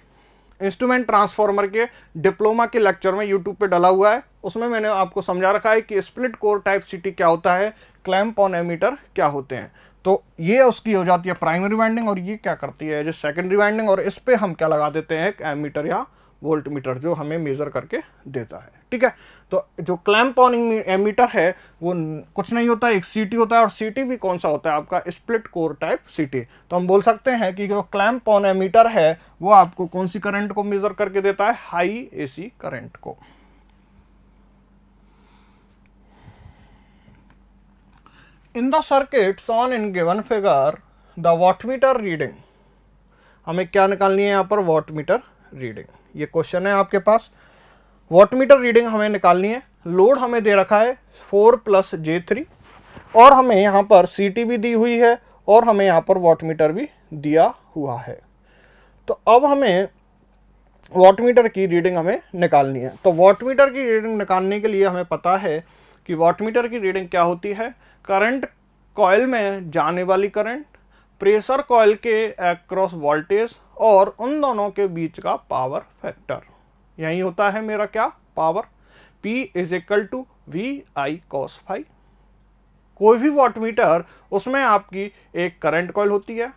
Speaker 1: इंस्ट्रूमेंट ट्रांसफार्मर के डिप्लोमा के लेक्चर में यूट्यूब पे डला हुआ है, उसमें मैंने आपको समझा रखा है कि स्प्लिट कोर टाइप सीटी क्या होता है, क्लैंप ऑन एमीटर क्या होते हैं। तो ये उसकी हो जाती है प्राइमरी वाइंडिंग, और ये क्या करती है? जो सेकेंडरी वाइंडिंग। और इस पे हम क्या लगा देते हैं? एक एमीटर या वोल्ट मीटर जो हमें मेजर करके देता है, ठीक है। तो जो क्लैंप ऑन एमीटर है वो कुछ नहीं होता, एक सीटी होता है। और सीटी भी कौन सा होता है? आपका स्प्लिट कोर टाइप सीटी। तो हम बोल सकते हैं कि जो क्लैंप ऑन एमीटर है वो आपको कौन सी करंट को मेजर करके देता है? हाई एसी करंट को। In the circuit shown in given figure the wattmeter reading, हमें क्या निकालनी है यहाँ पर? Wattmeter reading. ये क्वेश्चन है आपके पास, वॉटमीटर रीडिंग हमें निकालनी है। लोड हमें दे रखा है 4 + J3, और हमें यहाँ पर सीटी भी दी हुई है, और हमें यहाँ पर वॉटमीटर भी दिया हुआ है। तो अब हमें वॉटमीटर की रीडिंग हमें निकालनी है। तो वॉटमीटर की रीडिंग निकालने के लिए हमें पता है कि वॉटमीटर की रीडिंग क्या होती है? करंट कॉइल में जाने वाली करंट, प्रेशर कॉइल के अक्रॉस वोल्टेज, और उन दोनों के बीच का पावर फैक्टर। यही होता है मेरा क्या? Power. P = VI cos phi। कोई भी वॉटमीटर, उसमें आपकी एक करंट कॉइल होती है,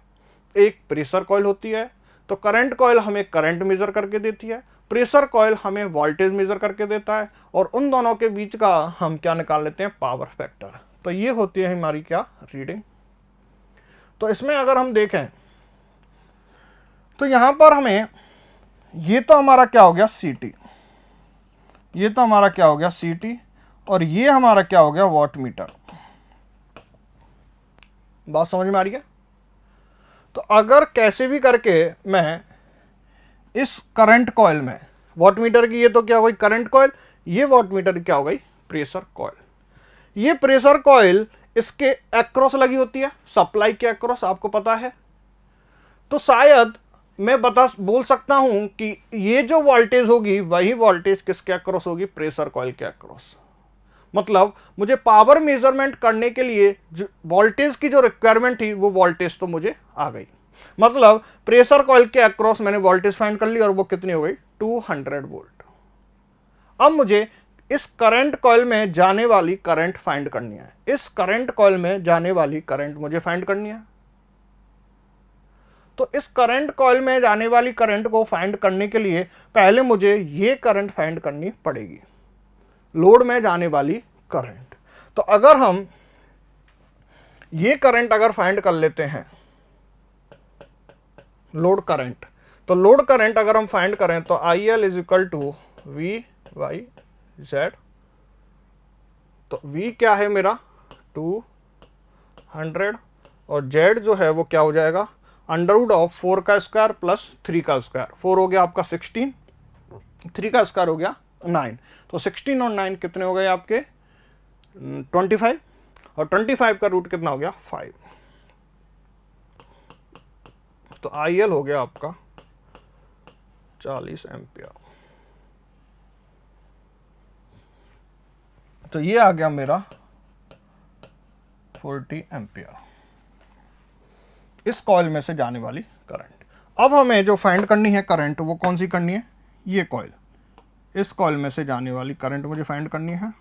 Speaker 1: एक प्रेशर कॉइल होती है। तो करंट कॉइल हमें करंट मेजर करके देती है, प्रेशर कॉइल हमें वोल्टेज मेजर करके देता है, और उन दोनों के बीच का हम क्या निकाल लेते हैं? Power factor. तो ये होती है हमारी क्या? रीडिंग। तो इसमें अगर हम देखें तो यहां पर हमें, ये तो हमारा क्या हो गया? सीटी। ये तो हमारा क्या हो गया? सीटी। और ये हमारा क्या हो गया? वॉटमीटर। बात समझ में आ रही है? तो अगर कैसे भी करके मैं इस करंट कॉइल में, वॉटमीटर की ये तो क्या हो गई? Current coil. ये वॉटमीटर क्या हो गई? Pressure coil. ये प्रेशर कॉइल इसके अक्रॉस लगी होती है, सप्लाई के अक्रॉस, आपको पता है। तो शायद मैं बोल सकता हूं कि ये जो वोल्टेज होगी वही वोल्टेज किसके अक्रॉस होगी? प्रेशर कॉइल के अक्रॉस। मतलब मुझे पावर मेजरमेंट करने के लिए वोल्टेज की जो रिक्वायरमेंट थी वो वोल्टेज तो मुझे आ गई। मतलब प्रेशर कॉइल के अक्रॉस मैंने वोल्टेज फाइंड कर ली, और वो कितनी हो गई? 200 वोल्ट। अब मुझे इस करंट कॉइल में जाने वाली करंट फाइंड करनी है। इस करंट कॉइल में जाने वाली करंट मुझे फाइंड करनी है। तो इस करंट कॉइल में जाने वाली करंट को फाइंड करने के लिए पहले मुझे ये करंट फाइंड करनी पड़ेगी, लोड में जाने वाली करंट। तो अगर हम ये करंट अगर फाइंड कर लेते हैं, लोड करंट, तो लोड करंट अगर हम फाइंड करें तो IL = V/Z। तो V क्या है मेरा? 200, और Z जो है वो क्या हो जाएगा? √4 का स्क्वायर प्लस 3 का स्क्वायर। 4 हो गया आपका 16, 3 का स्क्वायर हो गया 9। तो 16 और 9 कितने हो गए आपके? 25, और 25 का रूट कितना हो गया? 5। तो IL हो गया आपका 40 एम्पियर। तो ये आ गया मेरा 40 एम्पियर इस कॉइल में से जाने वाली करंट। अब हमें जो फाइंड करनी है करंट, वो कौन सी करनी है, ये कॉइल, इस कॉइल में से जाने वाली करंट मुझे फाइंड करनी है।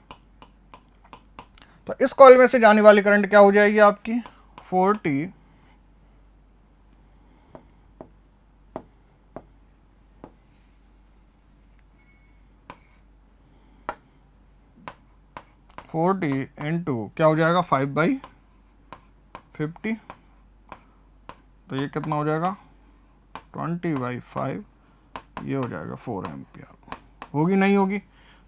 Speaker 1: तो इस कॉइल में से जाने वाली करंट क्या हो जाएगी आपकी 40 इंटू क्या हो जाएगा 5/50, तो ये कितना हो जाएगा 20/5, ये हो जाएगा 4 एम्पियर। होगी नहीं होगी?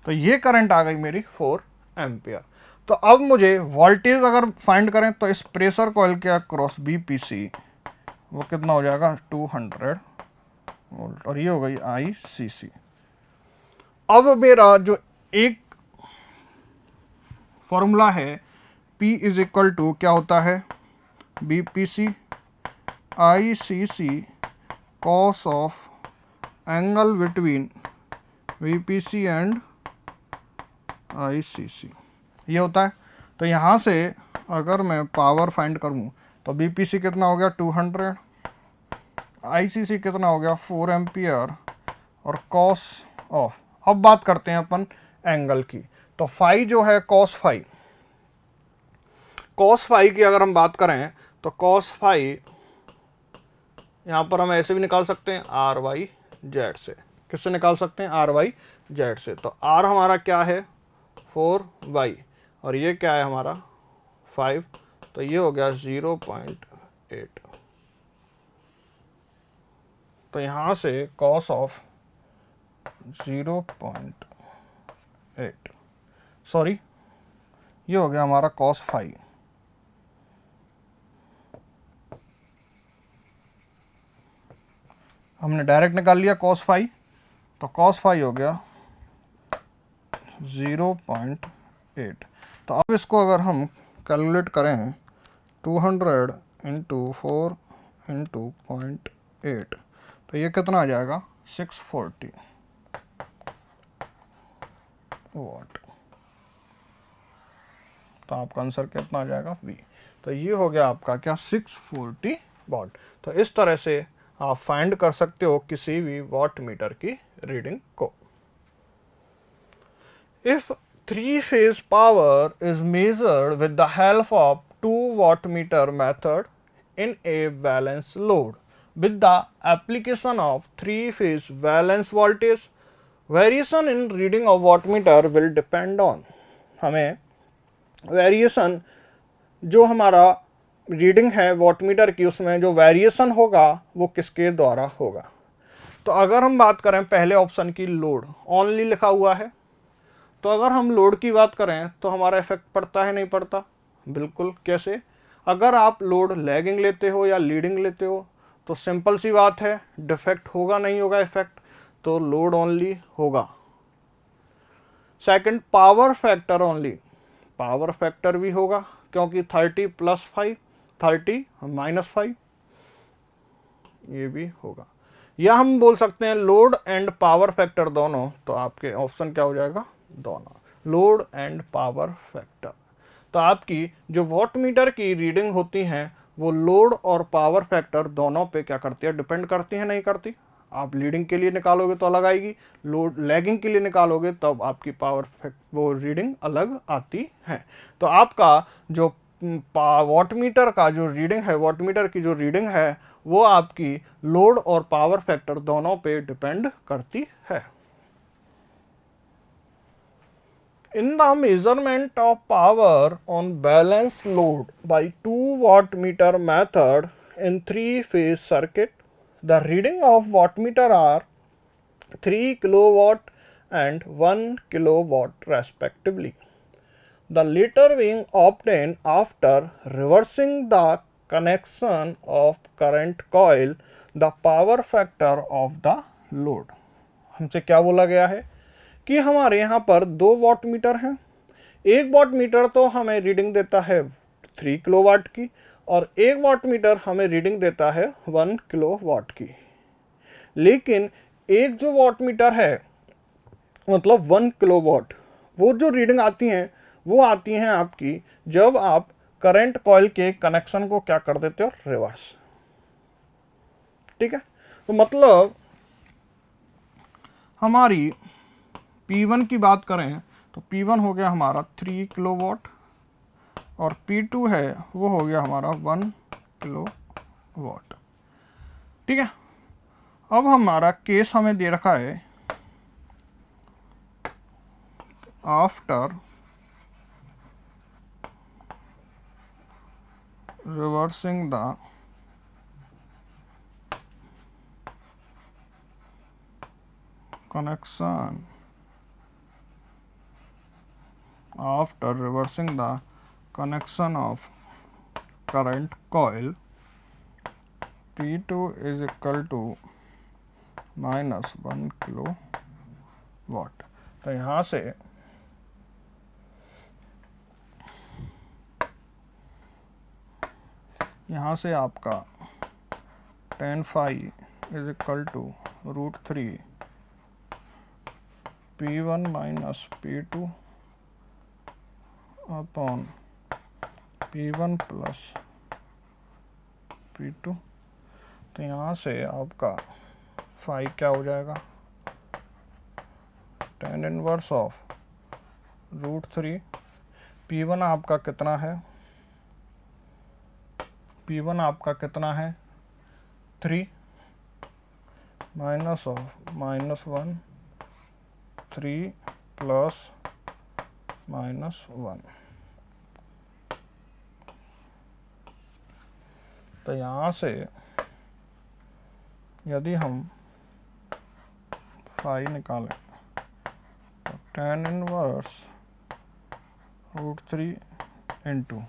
Speaker 1: तो ये करंट आ गई मेरी 4 एम्पियर। तो अब मुझे वोल्टेज अगर फाइंड करें तो इस प्रेशर कॉइल के अक्रॉस BPC वो कितना हो जाएगा 200 वोल्ट, और ये हो गई ICC। अब मेरा जो एक फॉर्मूला है P इज इक्वल टू क्या होता है BPC ICC cos of angle between VPC and ICC, ये होता है। तो यहाँ से अगर मैं पावर फाइंड करूँ तो BPC कितना हो गया 200, ICC कितना हो गया 4 एम्पियर, और cos ऑफ, अब बात करते हैं अपन एंगल की। तो फाई जो है cos फाई की अगर हम बात करें तो cos फाई यहाँ पर हम ऐसे भी निकाल सकते हैं RYZ से। किससे निकाल सकते हैं RYZ से। तो R हमारा क्या है 4Y, और ये क्या है हमारा 5, तो ये हो गया 0.8। तो यहाँ से cos ऑफ 0.8, सॉरी ये हो गया हमारा cos फाई। हमने डायरेक्ट निकाल लिया cos फाई, तो cos फाई हो गया 0.8। तो अब इसको अगर हम कैलकुलेट करें 200 इंटू 4 इंटू 0.8, तो ये कितना आ जाएगा 640 वाट। तो आपका आंसर कितना आ जाएगा V। तो ये हो गया आपका क्या 640 वाट। तो इस तरह से आप फाइंड कर सकते हो किसी भी वाट मीटर की रीडिंग को। If 3-phase power is measured with the help of 2 wattmeter method in a balance load with the application of 3-phase balance voltage, variation in reading of wattmeter will depend on, हमें variation जो हमारा reading है wattmeter की उसमें जो variation होगा वो किसके द्वारा होगा। तो अगर हम बात करें पहले ऑप्शन की लोड ओनली लिखा हुआ है, तो अगर हम लोड की बात करें तो हमारा इफेक्ट पड़ता है नहीं पड़ता? बिल्कुल। कैसे? अगर आप लोड लैगिंग लेते हो या लीडिंग लेते हो तो सिंपल सी बात है डिफेक्ट होगा नहीं होगा इफेक्ट, तो लोड ओनली होगा। Second power factor only, power factor भी होगा क्योंकि 30 + 5 30 -5 ये भी होगा। या हम बोल सकते हैं लोड एंड पावर फैक्टर दोनों, तो आपके ऑप्शन क्या हो जाएगा दोनों, लोड एंड पावर फैक्टर। तो आपकी जो वाटमीटर की रीडिंग होती हैं वो लोड और पावर फैक्टर दोनों पे क्या करती है डिपेंड करती है नहीं करती? आप लीडिंग के लिए निकालोगे तो अलग आएगी, लोड लैगिंग के लिए निकालोगे तब आपकी पावर वो रीडिंग अलग आती है। तो आपका जो वाटमीटर का जो रीडिंग है, वाटमीटर की जो रीडिंग है वो आपकी लोड और पावर फैक्टर दोनों पे डिपेंड करती है। In the measurement of power on balance load by 2 wattmeter method in 3-phase circuit, the reading of wattmeter are 3 kilowatt and 1 kilowatt respectively. The latter being obtained after reversing the connection of current coil, the power factor of the load. हमसे क्या बोला गया है कि हमारे यहाँ पर 2 wattmeter हैं। एक वाटमीटर तो हमें रीडिंग देता है 3 किलोवाट की और 1 वाट मीटर हमें रीडिंग देता है 1 किलो वाट की। लेकिन एक जो वाट मीटर है मतलब 1 किलो वाट, वो जो रीडिंग आती हैं वो आती हैं आपकी जब आप करंट कॉइल के कनेक्शन को क्या कर देते हो, रिवर्स। ठीक है, तो मतलब हमारी P1 की बात करें तो P1 हो गया हमारा 3 किलो वाट और P2 है वो हो गया हमारा 1 किलो वाट। ठीक है, अब हमारा केस हमें दे रखा है after reversing the connection after reversing the connection of current coil, P2 is equal to -1 kilowatt. तो यहाँ से आपका tan phi is equal to √3 P1 minus P2 upon P1 plus P2। तो यहाँ से आपका फाई क्या हो जाएगा, tan इनवर्स ऑफ √3। P1 आपका कितना है, P1 आपका कितना है 3 माइनस ऑफ -1 3 प्लस -1। तो यहाँ से यदि हम फाई निकालें तो tan इनवर्स √3 इंटू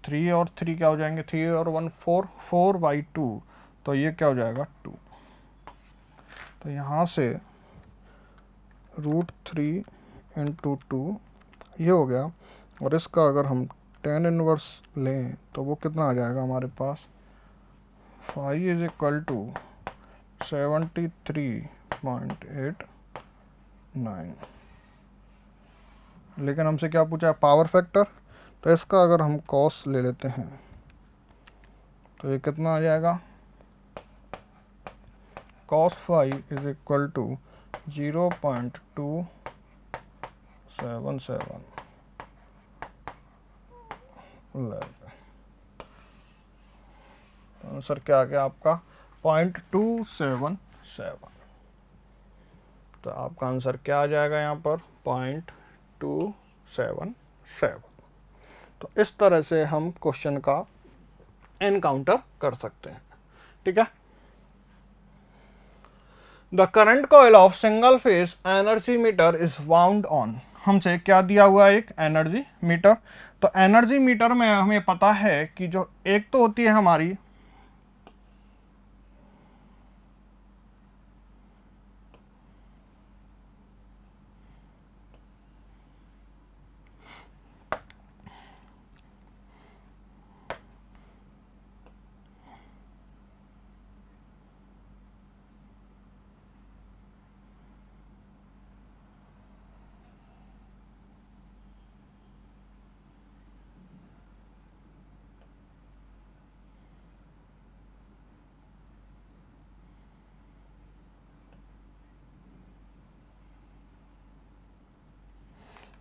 Speaker 1: 3 और 3 क्या हो जाएंगे, 3 और 1 4, 4/2, तो ये क्या हो जाएगा 2। तो यहाँ से √3 इंटू 2 ये हो गया, और इसका अगर हम tan इनवर्स लें तो वो कितना आ जाएगा हमारे पास, फाई इज इक्वल टू 73.89। लेकिन हमसे क्या पूछा है, पावर फैक्टर। तो इसका अगर हम कॉस ले लेते हैं तो ये कितना आ जाएगा, cos phi is equal to 0.277। Answer क्या आ गया आपका 0.277। तो आपका आंसर क्या आ जाएगा यहाँ पर 0.277। तो इस तरह से हम क्वेश्चन का एनकाउंटर कर सकते हैं। ठीक है, the current coil of single phase energy meter is wound on. हमसे क्या दिया हुआ है, एक एनर्जी मीटर। तो एनर्जी मीटर में हमें पता है कि जो एक तो होती है हमारी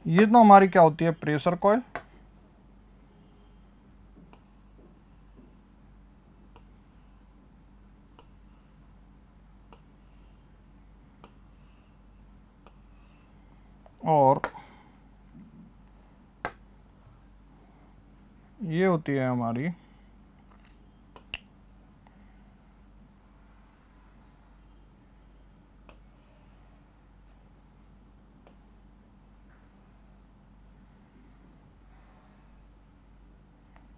Speaker 1: ये तो हमारी क्या होती है, प्रेशर कॉइल। और ये होती है हमारी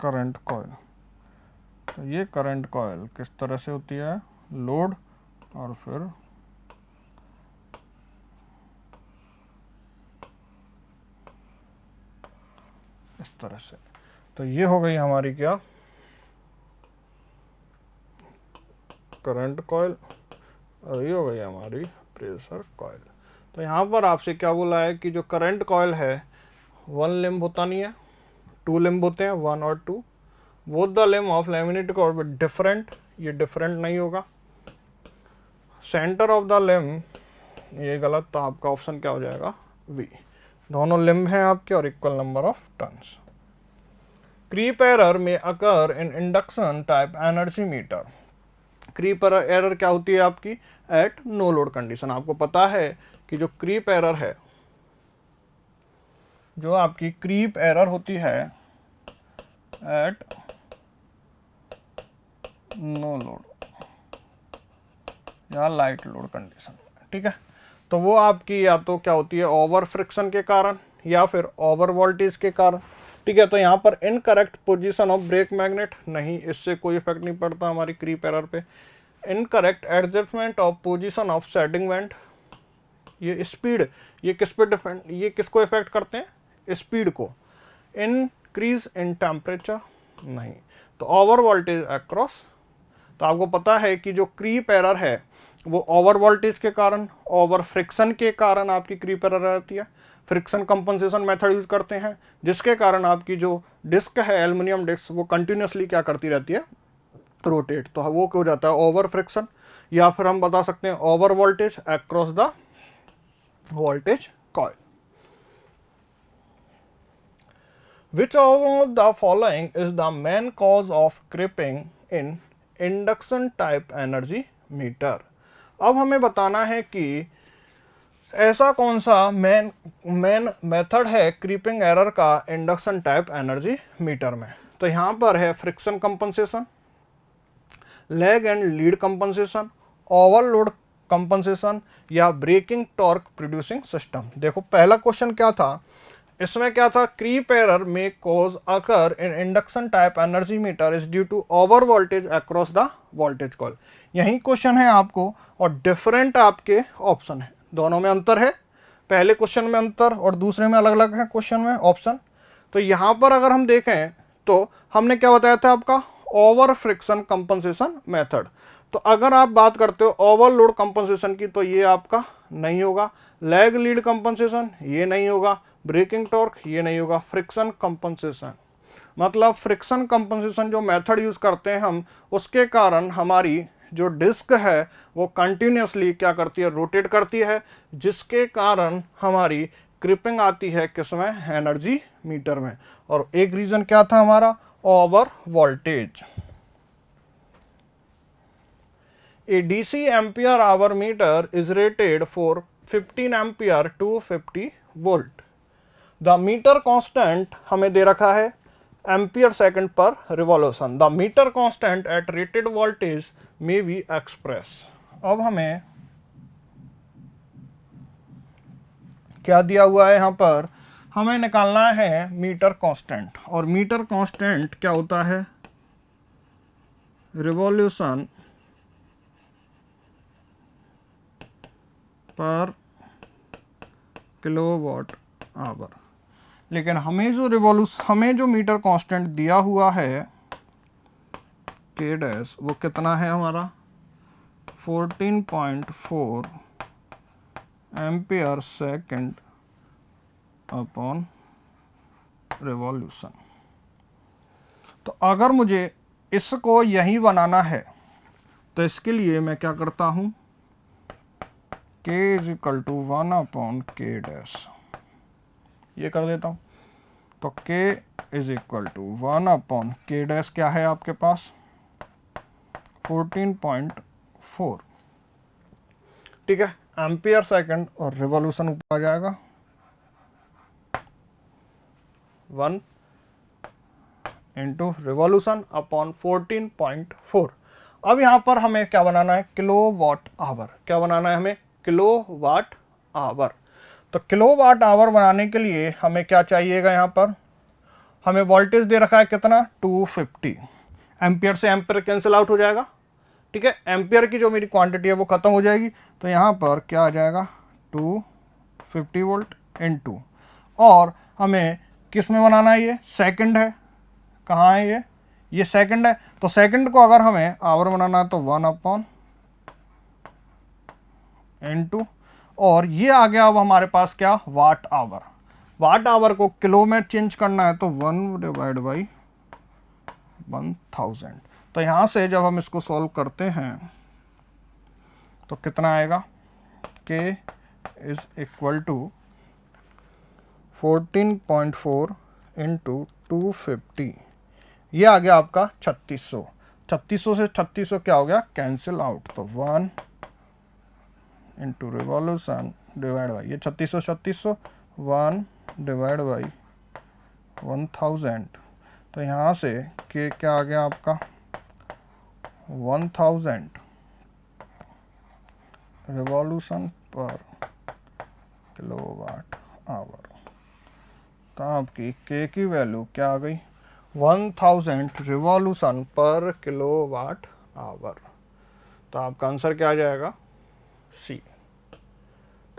Speaker 1: करंट कॉइल। तो ये करंट कॉइल किस तरह से होती है, लोड और फिर इस तरह से। तो ये हो गई हमारी क्या, करंट कॉइल और ये हो गई हमारी प्रेशर कॉइल। तो यहाँ पर आपसे क्या बोला है कि जो करंट कॉइल है 1 लिम्ब होता नहीं है, 2 लिम्ब होते हैं, 1 और 2। Both the limb of laminated coil but different, ये डिफरेंट नहीं होगा। सेंटर ऑफ द लिम्ब, ये गलत, तो आपका ऑप्शन क्या हो जाएगा बी। दोनों लिम्ब हैं आपके और equal number of turns. Creep error में occur in induction type energy meter. Creep error क्या होती है आपकी एट नो लोड कंडीशन। आपको पता है कि जो क्रीप एरर है, जो आपकी क्रीप एरर होती है एट नो लोड या लाइट लोड कंडीशन, ठीक है, तो वो आपकी या तो क्या होती है ओवर फ्रिक्शन के कारण या फिर ओवर वोल्टेज के कारण, ठीक है। तो यहाँ पर incorrect position of brake magnet, नहीं, इससे कोई इफेक्ट नहीं पड़ता हमारी क्रीप एरर पे। Incorrect adjustment of position of setting vent, ये स्पीड, ये किस पे डिपेंड, ये किसको इफेक्ट करते हैं, स्पीड को। इंक्रीज इन टेम्परेचर, नहीं। तो ओवर वोल्टेज अक्रॉस, तो आपको पता है कि जो क्रीप एरर है वो ओवर वोल्टेज के कारण, ओवर फ्रिक्शन के कारण आपकी क्रीप एरर रहती है। फ्रिक्शन कंपनसेशन मेथड यूज करते हैं, जिसके कारण आपकी जो डिस्क है एल्युमिनियम डिस्क वो कंटिन्यूसली क्या करती रहती है, रोटेट। तो वो क्या हो जाता है ओवर फ्रिक्शन, या फिर हम बता सकते हैं over voltage across the voltage coil. Which of the following is the main cause of creeping in induction type energy meter? अब हमें बताना है कि ऐसा कौन सा मेन मेथड है क्रीपिंग एरर का इंडक्शन टाइप एनर्जी मीटर में। तो यहाँ पर है friction compensation, lag and lead compensation, overload compensation या ब्रेकिंग टॉर्क प्रोड्यूसिंग सिस्टम। देखो पहला क्वेश्चन क्या था, इसमें क्या था, क्रीप एरर में cause occur in induction type energy meter is due to over voltage across the voltage coil. यही क्वेश्चन है आपको, और डिफरेंट आपके ऑप्शन है, दोनों में अंतर है, पहले क्वेश्चन में अंतर और दूसरे में अलग अलग है क्वेश्चन में ऑप्शन। तो यहाँ पर अगर हम देखें तो हमने क्या बताया था आपका ओवर फ्रिक्शन कंपनसेशन मेथड। तो अगर आप बात करते हो ओवरलोड कंपनसेशन की तो ये आपका नहीं होगा, लैग लीड कंपनसेशन ये नहीं होगा, ब्रेकिंग टॉर्क ये नहीं होगा, फ्रिक्शन कंपनसेशन। मतलब फ्रिक्शन कंपनसेशन जो मेथड यूज करते हैं हम, उसके कारण हमारी जो डिस्क है वो कंटिन्यूसली क्या करती है, रोटेट करती है, जिसके कारण हमारी क्रिपिंग आती है किसमें, एनर्जी मीटर में। और एक रीजन क्या था हमारा, over voltage. A DC ampere hour meter is rated for 15 ampere to 50 volt. The meter constant हमें दे रखा है एम्पियर सेकंड पर revolution. The metre constant eight rated voltage में बी एक्सप्रेस। अब हमें क्या दिया हुआ है यहाँ पर, हमें निकालना है मीटर कांस्टेंट, और मीटर कांस्टेंट क्या होता है, रिवॉल्यूशन पर किलोवाट आवर। लेकिन हमें जो मीटर कांस्टेंट दिया हुआ है के डैश, वो कितना है हमारा 14.4 एम्पियर सेकंड अपॉन रिवॉल्यूशन। तो अगर मुझे इसको यही बनाना है तो इसके लिए मैं क्या करता हूं, k is equal to 1 upon K dash, ये कर देता हूं। तो k is equal to 1 upon K dash क्या है आपके पास 14.4, ठीक है, एम्पियर सेकंड, और रिवॉल्यूशन ऊपर आ जाएगा 1 इंटू रिवॉल्यूशन अपॉन 14.4। अब यहां पर हमें क्या बनाना है, किलोवाट आवर। क्या बनाना है हमें, किलोवाट आवर। तो किलोवाट आवर बनाने के लिए हमें क्या चाहिएगा, यहाँ पर हमें वोल्टेज दे रखा है कितना 250, एम्पियर से एम्पियर कैंसिल आउट हो जाएगा, ठीक है, एम्पियर की जो मेरी क्वांटिटी है वो खत्म हो जाएगी। तो यहाँ पर क्या आ जाएगा 250 वोल्ट इनटू, और हमें किस में बनाना है, ये सेकंड है, कहाँ है ये सेकंड है। तो सेकंड को अगर हमें आवर बनाना है तो 1 अपॉन इनटू, और ये आ गया अब हमारे पास क्या, वाट आवर। वाट आवर को किलो में चेंज करना है तो 1 डिवाइड बाई 1000। तो यहाँ से जब हम इसको सॉल्व करते हैं तो कितना आएगा, K is equal to 14.4 into 250, ये आ गया आपका 3600। 3600 से 3600 क्या हो गया, कैंसिल आउट, तो 1 इंटू रिवॉल्यूशन डिवाइड बाई ये 3600 1 डिवाइड बाई 1000। तो यहाँ से के क्या आ गया आपका 1000 रिवॉल्यूशन पर किलोवाट आवर। तो आपकी के की वैल्यू क्या आ गई, 1000 रिवॉल्यूशन पर किलोवाट आवर। तो आपका आंसर क्या आ जाएगा, सी।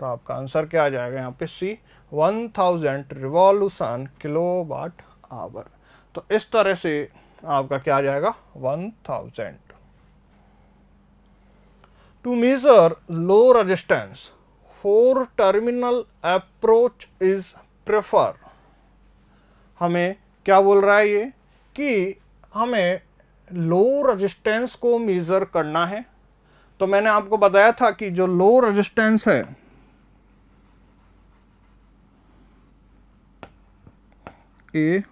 Speaker 1: तो आपका आंसर क्या आ जाएगा यहाँ पे, सी, 1000 रिवॉल्यूशन किलोवाट आवर। तो इस तरह से आपका क्या आ जाएगा, 1000। To measure low resistance 4 terminal approach is prefer. हमें क्या बोल रहा है ये, कि हमें लो रेजिस्टेंस को मेजर करना है। तो मैंने आपको बताया था कि जो लो रेजिस्टेंस है ए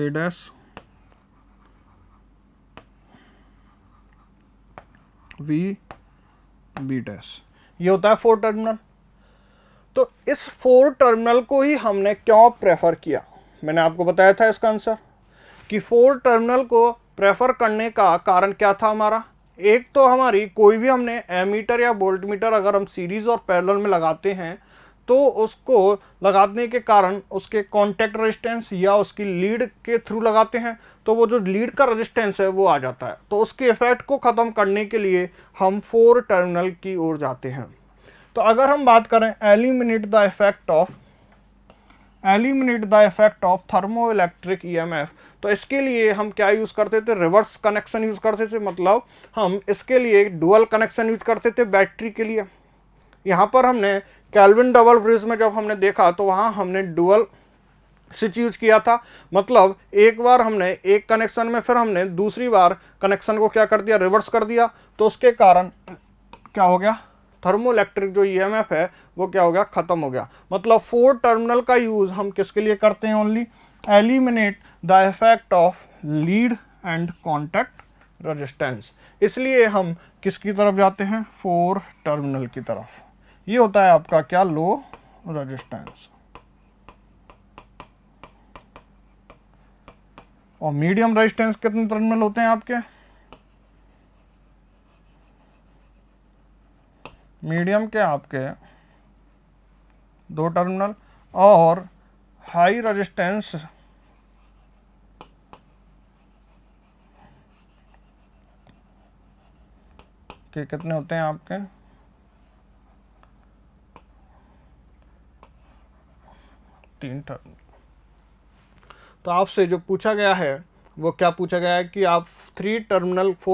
Speaker 1: डैश वी बी डैश, ये होता है 4 टर्मिनल। तो इस 4 टर्मिनल को ही हमने क्यों प्रेफर किया, मैंने आपको बताया था इसका आंसर कि 4 टर्मिनल को प्रेफर करने का कारण क्या था हमारा। एक तो हमारी कोई भी हमने एमीटर या वोल्ट मीटर अगर हम सीरीज और पैरेलल में लगाते हैं तो उसको लगाने के कारण उसके कॉन्टैक्ट रेजिस्टेंस या उसकी लीड के थ्रू लगाते हैं तो वो जो लीड का रेजिस्टेंस है वो आ जाता है। तो उसके इफेक्ट को ख़त्म करने के लिए हम 4 टर्मिनल की ओर जाते हैं। तो अगर हम बात करें eliminate the effect of thermo electric EMF, तो इसके लिए हम क्या यूज़ करते थे, रिवर्स कनेक्शन यूज़ करते थे। मतलब हम इसके लिए डुअल कनेक्शन यूज करते थे बैटरी के लिए। यहाँ पर हमने केल्विन डबल ब्रिज में जब हमने देखा तो वहाँ हमने डुअल स्विच यूज किया था। मतलब एक बार हमने एक कनेक्शन में, फिर हमने दूसरी बार कनेक्शन को क्या कर दिया, रिवर्स कर दिया। तो उसके कारण क्या हो गया, थर्मोइलेक्ट्रिक जो ईएमएफ है वो क्या हो गया, खत्म हो गया। मतलब 4 टर्मिनल का यूज हम किसके लिए करते हैं, only eliminate the effect of lead and contact resistance. इसलिए हम किसकी तरफ जाते हैं, 4 टर्मिनल की तरफ। ये होता है आपका क्या, लो रेजिस्टेंस। और मीडियम रेजिस्टेंस कितने टर्मिनल होते हैं आपके, मीडियम के आपके 2 टर्मिनल, और हाई रेजिस्टेंस के कितने होते हैं आपके, 3 टर्मिनल। तो आपसे जो पूछा गया है वो क्या पूछा गया है कि आप 4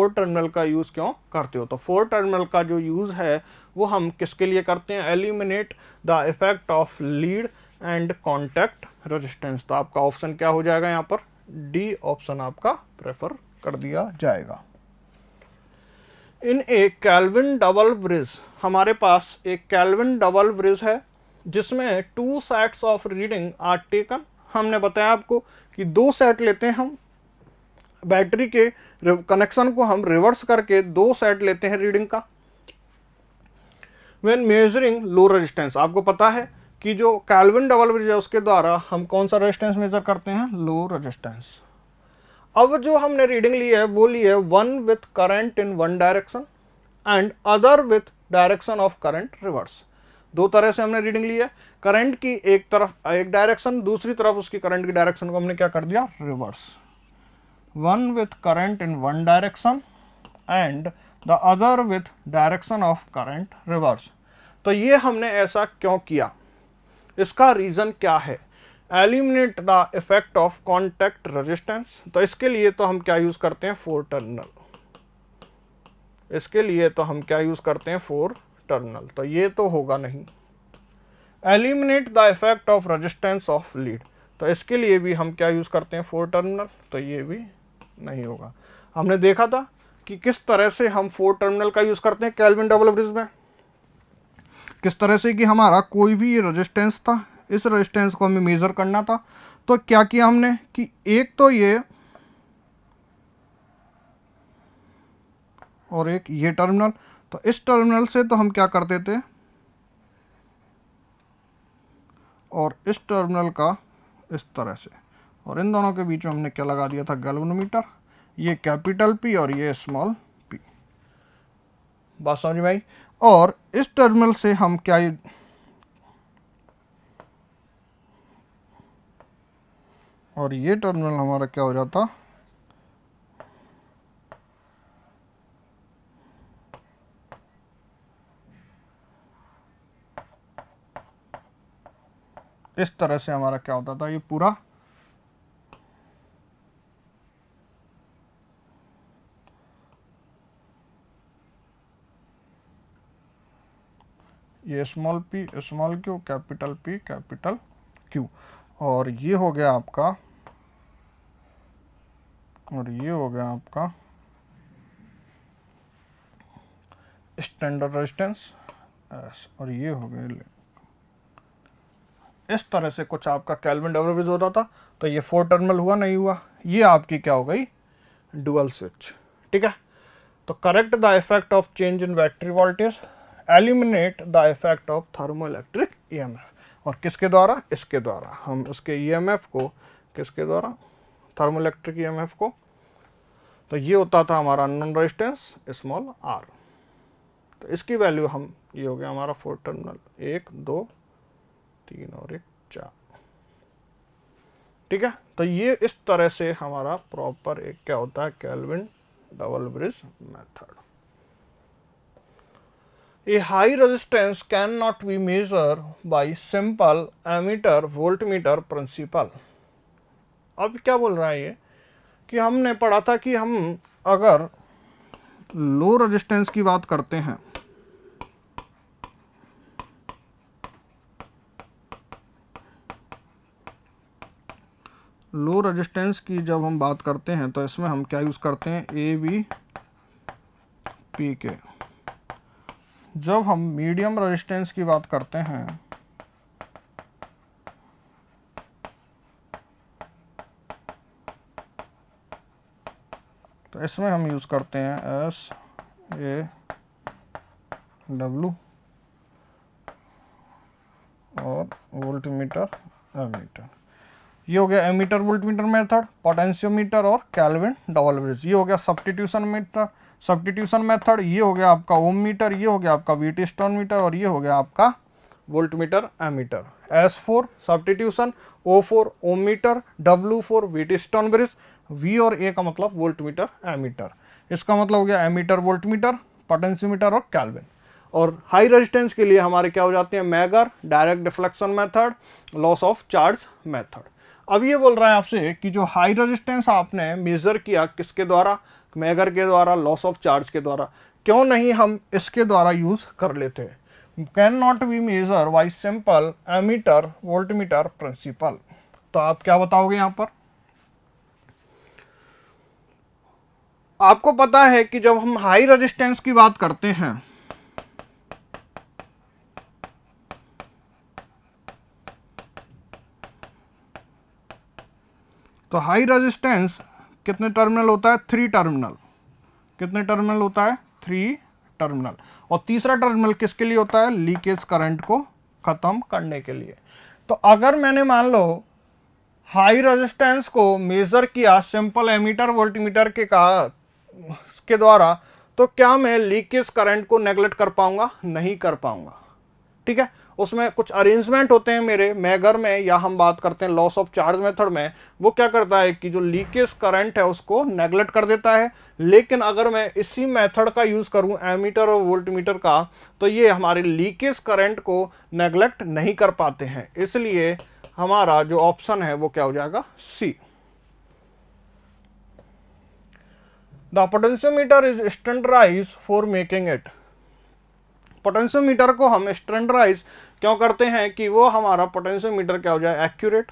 Speaker 1: टर्मिनल का यूज़ क्यों करते हो। तो 4 टर्मिनल का जो यूज़ है वो हम किसके लिए करते हैं, eliminate the effect of lead and contact resistance. तो आपका ऑप्शन क्या हो जाएगा, यहाँ पर डी ऑप्शन आपका प्रेफर कर दिया जाएगा। In a Kelvin double bridge, हमारे पास एक केल्विन डबल ब्रिज है जिसमें 2 sets of reading are taken. हमने बताया आपको कि 2 सेट लेते हैं हम, बैटरी के कनेक्शन को हम रिवर्स करके 2 सेट लेते हैं रीडिंग का। व्हेन मेजरिंग लो रेजिस्टेंस, आपको पता है कि जो केल्विन डबल ब्रिज है उसके द्वारा हम कौन सा रेजिस्टेंस मेजर करते हैं, लो रेजिस्टेंस। अब जो हमने रीडिंग ली है वो ली है 1 with current in 1 direction and other with direction of current reverse. 2 तरह से हमने रीडिंग ली है, करंट की एक तरफ एक डायरेक्शन, दूसरी तरफ उसकी करंट की डायरेक्शन को हमने क्या कर दिया, reverse. 1 with current in 1 direction and the other with direction of current reverse. तो ये हमने ऐसा क्यों किया, इसका रीजन क्या है, eliminate the effect of contact resistance. तो इसके लिए तो हम क्या यूज करते हैं, 4 टर्मिनल। इसके लिए तो हम क्या यूज करते हैं, 4 टर्मिनल, तो ये तो होगा नहीं। Eliminate the effect of resistance of lead, तो इसके लिए भी हम क्या यूज करते हैं 4 टर्मिनल, तो ये भी नहीं होगा। हमने देखा था कि किस तरह से हम 4 टर्मिनल का यूज करते हैं केल्विन डबल ब्रिज में, किस तरह से कि हमारा कोई भी रेजिस्टेंस था, इस रेजिस्टेंस को हमें मेजर करना था, तो क्या किया हमने कि एक तो ये और एक ये टर्मिनल, तो इस टर्मिनल से तो हम क्या करते थे और इस टर्मिनल का इस तरह से, और इन दोनों के बीच में हमने क्या लगा दिया था गैल्वेनोमीटर, ये कैपिटल पी और ये स्मॉल पी। बात समझ में आई। और इस टर्मिनल से हम क्या, और ये टर्मिनल हमारा क्या हो जाता, इस तरह से हमारा क्या होता था, ये पूरा ये small P small Q capital P capital Q, और ये हो गया आपका, और ये हो गया आपका स्टैंडर्ड रेजिस्टेंस एस, और ये हो गया, इस तरह से कुछ आपका केल्विन डबल ब्रिज होता था। तो ये 4 टर्मिनल हुआ नहीं हुआ, ये आपकी क्या हो गई डुअल स्विच। ठीक है, तो correct the effect of change in battery voltage, eliminate the effect of thermoelectric EMF, और किसके द्वारा, इसके द्वारा, हम उसके ईएमएफ को किसके द्वारा, थर्मोइलेक्ट्रिक ईएमएफ को, तो ये होता था हमारा अननोन रेजिस्टेंस स्मॉल आर। तो इसकी वैल्यू हम, ये हो गया हमारा 4 टर्मिनल, 1 2 3 और 1 4। ठीक है, तो ये इस तरह से हमारा प्रॉपर एक क्या होता है kelvin double bridge method. A high resistance cannot be measured by simple ammeter voltmeter principle। अब क्या बोल रहा है ये कि हमने पढ़ा था कि हम अगर लो रेजिस्टेंस की बात करते हैं, लो रेजिस्टेंस की जब हम बात करते हैं तो इसमें हम क्या यूज करते हैं ए बी पी के। जब हम मीडियम रेजिस्टेंस की बात करते हैं तो इसमें हम यूज करते हैं एस ए डब्ल्यू और वोल्टमीटर एमीटर। ये हो गया एमीटर वोल्टमीटर मेथड, पोटेंशियोमीटर और केल्विन डबल ब्रिज। ये हो गया सब्स्टिट्यूशन मेथड। ये हो गया आपका ओम मीटर, ये हो गया आपका व्हीटस्टोन मीटर, और ये हो गया आपका voltmeter ammeter. S4 substitution, O4 ohm meter, W4 Wheatstone bridge, V और A का मतलब वोल्टमीटर एमीटर। इसका मतलब हो गया एमीटर वोल्टमीटर, पोटेंशियोमीटर और केल्विन। और हाई रेजिस्टेंस के लिए हमारे क्या हो जाते हैं megger, direct deflection method, loss of charge method. अब ये बोल रहा है आपसे कि जो हाई रेजिस्टेंस आपने मेजर किया किसके द्वारा, मैगर के द्वारा, लॉस ऑफ चार्ज के द्वारा, क्यों नहीं हम इसके द्वारा यूज कर लेते हैं, can not be measure by simple ammeter voltmeter principle. तो आप क्या बताओगे यहां पर, आपको पता है कि जब हम हाई रेजिस्टेंस की बात करते हैं तो हाई रेजिस्टेंस कितने टर्मिनल होता है, 3 टर्मिनल। कितने टर्मिनल होता है, 3 टर्मिनल। और तीसरा टर्मिनल किसके लिए होता है, लीकेज करंट को खत्म करने के लिए। तो अगर मैंने मान लो हाई रेजिस्टेंस को मेजर किया सिंपल एमीटर वोल्टमीटर के द्वारा, तो क्या मैं लीकेज करंट को नेगलेक्ट कर पाऊंगा, नहीं कर पाऊंगा। ठीक है, उसमें कुछ अरेंजमेंट होते हैं मेरे मैगर में, या हम बात करते हैं लॉस ऑफ चार्ज मेथड में, वो क्या करता है कि जो लीकेज करंट है उसको नेगलेक्ट कर देता है। लेकिन अगर मैं इसी मेथड का यूज करूं एमीटर और वोल्टमीटर का, तो ये हमारे लीकेज करंट को नेगलेक्ट नहीं कर पाते हैं। इसलिए हमारा जो ऑप्शन है वो क्या हो जाएगा, C. The potentiometer is standardized for making it. Potentiometer को हम स्टैंडर्डाइज क्यों करते हैं कि वो हमारा पोटेंशियोमीटर क्या हो जाए, एक्यूरेट।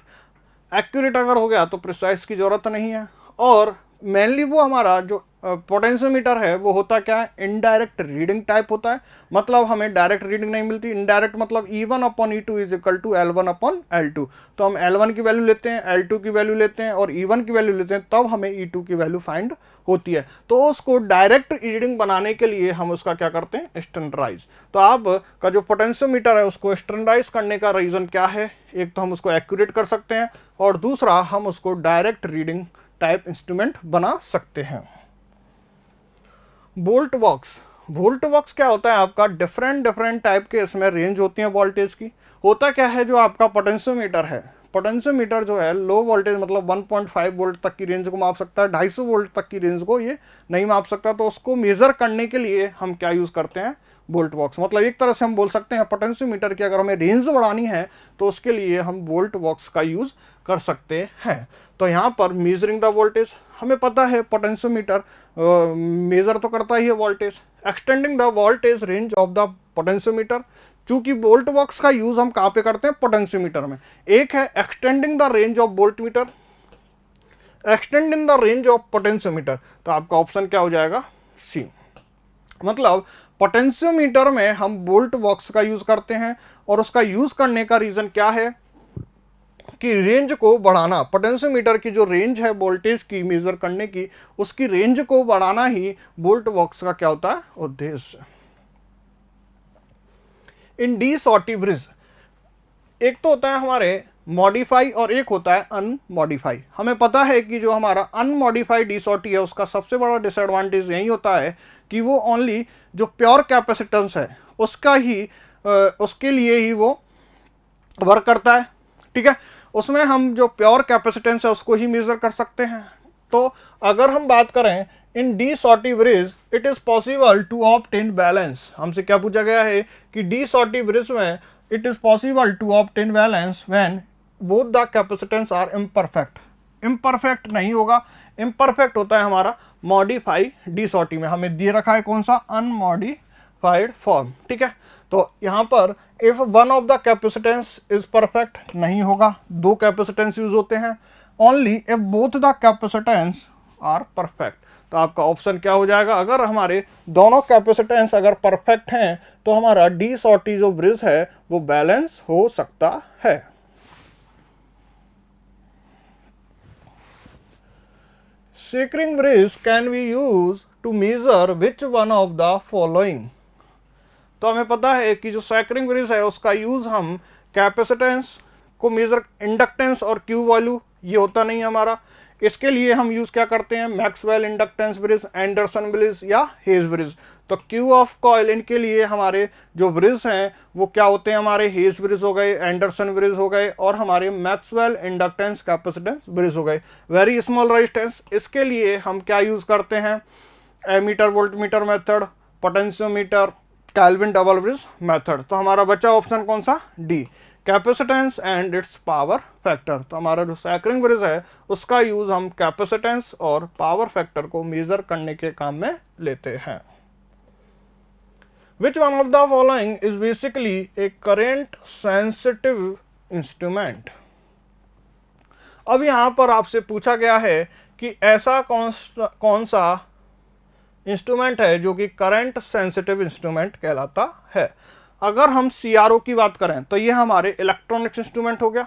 Speaker 1: एक्यूरेट अगर हो गया तो प्रिसाइज की ज़रूरत नहीं है। और मेनली वो हमारा जो पोटेंशियोमीटर है वो होता क्या है, इनडायरेक्ट रीडिंग टाइप होता है। मतलब हमें डायरेक्ट रीडिंग नहीं मिलती, इनडायरेक्ट मतलब E1 upon E2 is equal to L1 upon L2। तो हम L1 की वैल्यू लेते हैं, L2 की वैल्यू लेते हैं और E1 की वैल्यू लेते हैं, तब हमें E2 की वैल्यू फाइंड होती है। तो उसको डायरेक्ट रीडिंग बनाने के लिए हम उसका क्या करते हैं, स्टैंडर्डाइज। तो आप का जो पोटेंशियोमीटर है उसको स्टैंडर्डाइज करने का रीज़न क्या है, एक तो हम उसको एक्यूरेट कर सकते हैं और दूसरा हम उसको डायरेक्ट रीडिंग टाइप इंस्ट्रूमेंट बना सकते हैं। वोल्ट बॉक्स क्या होता है आपका, डिफरेंट टाइप के इसमें रेंज होती है वोल्टेज की। होता क्या है, जो आपका पोटेंशियोमीटर है, पोटेंशियोमीटर जो है लो वोल्टेज मतलब 1.5 वोल्ट तक की रेंज को माप सकता है, 250 वोल्ट तक की रेंज को ये नहीं माप सकता। तो उसको मेजर करने के लिए हम क्या यूज़ करते हैं, वोल्ट बॉक्स। मतलब एक तरह से हम बोल सकते हैं पोटेंशियोमीटर की अगर हमें रेंज बढ़ानी है तो उसके लिए हम वोल्ट बॉक्स का यूज़ कर सकते हैं। तो यहाँ पर मेजरिंग द वोल्टेज, हमें पता है पोटेंशियोमीटर मेजर तो करता ही है voltage. Extending the voltage range of the potentiometer, चूंकि वोल्ट बॉक्स का यूज हम कहाँ पे करते हैं, पोटेंशियोमीटर में। एक है extending the range of voltmeter, extending the range of potentiometer. तो आपका ऑप्शन क्या हो जाएगा, सी। मतलब पोटेंशियोमीटर में हम वोल्ट बॉक्स का यूज करते हैं और उसका यूज करने का रीजन क्या है कि रेंज को बढ़ाना। पोटेंशियोमीटर की जो रेंज है वोल्टेज की मेजर करने की, उसकी रेंज को बढ़ाना ही वोल्ट बॉक्स का क्या होता है, उद्देश्य। इन डी शॉर्टी ब्रिज, एक तो होता है हमारे मॉडिफाई और एक होता है अनमॉडिफाई। हमें पता है कि जो हमारा अनमॉडिफाइड डी शॉर्टी है उसका सबसे बड़ा डिसएडवांटेज यही होता है कि वो ओनली जो प्योर कैपेसिटेंस है उसका ही उसके लिए ही वो वर्क करता है, ठीक है। उसमें हम जो प्योर कैपेसिटेंस है उसको ही मेजर कर सकते हैं। तो अगर हम बात करें in de Sauty bridge, it is possible to obtain balance. हमसे क्या पूछा गया है कि डी शॉर्टी ब्रिज में it is possible to obtain balance when both the capacitance are imperfect. Imperfect नहीं होगा, इम्परफेक्ट होता है हमारा मॉडिफाई डी शॉर्टी में। हमें दे रखा है कौन सा, अनमॉडिफाइड फॉर्म, ठीक है। तो यहाँ पर if one of the capacitance is perfect नहीं होगा, दो कैपेसिटेंस यूज होते हैं। Only if both the capacitance are perfect. तो आपका ऑप्शन क्या हो जाएगा, अगर हमारे दोनों कैपेसिटेंस अगर परफेक्ट हैं तो हमारा डी शॉर्टी जो ब्रिज है वो बैलेंस हो सकता है। Securing bridge can be used to measure which one of the following। तो हमें पता है कि जो सेक्रिंग ब्रिज है उसका यूज हम कैपेसिटेंस को मेजर, इंडक्टेंस और क्यू वैल्यू ये होता नहीं है हमारा। इसके लिए हम यूज क्या करते हैं, Maxwell inductance bridge, Anderson bridge या हेज ब्रिज। तो क्यू ऑफ कॉइल, इनके लिए हमारे जो ब्रिज हैं वो क्या होते हैं, हमारे हेज ब्रिज हो गए, एंडरसन ब्रिज हो गए और हमारे मैक्सवेल इंडक्टेंस कैपेसिटेंस ब्रिज हो गए। वेरी स्मॉल रेजिस्टेंस, इसके लिए हम क्या यूज करते हैं, ammeter voltmeter method, potentiometer, Kelvin double bridge method. तो हमारा बचा ऑप्शन कौन सा, D, capacitance and its power factor. तो हमारा जो सेक्रिंग ब्रिज है उसका यूज हम कैपेसिटेंस और पावर फैक्टर को मेजर करने के काम में लेते हैं। Which one of the following is basically a current sensitive instrument? अब यहां पर आपसे पूछा गया है कि ऐसा कौन सा इंस्ट्रूमेंट है जो कि करंट सेंसिटिव इंस्ट्रूमेंट कहलाता है। अगर हम सीआरओ की बात करें तो ये हमारे इलेक्ट्रॉनिक्स इंस्ट्रूमेंट हो गया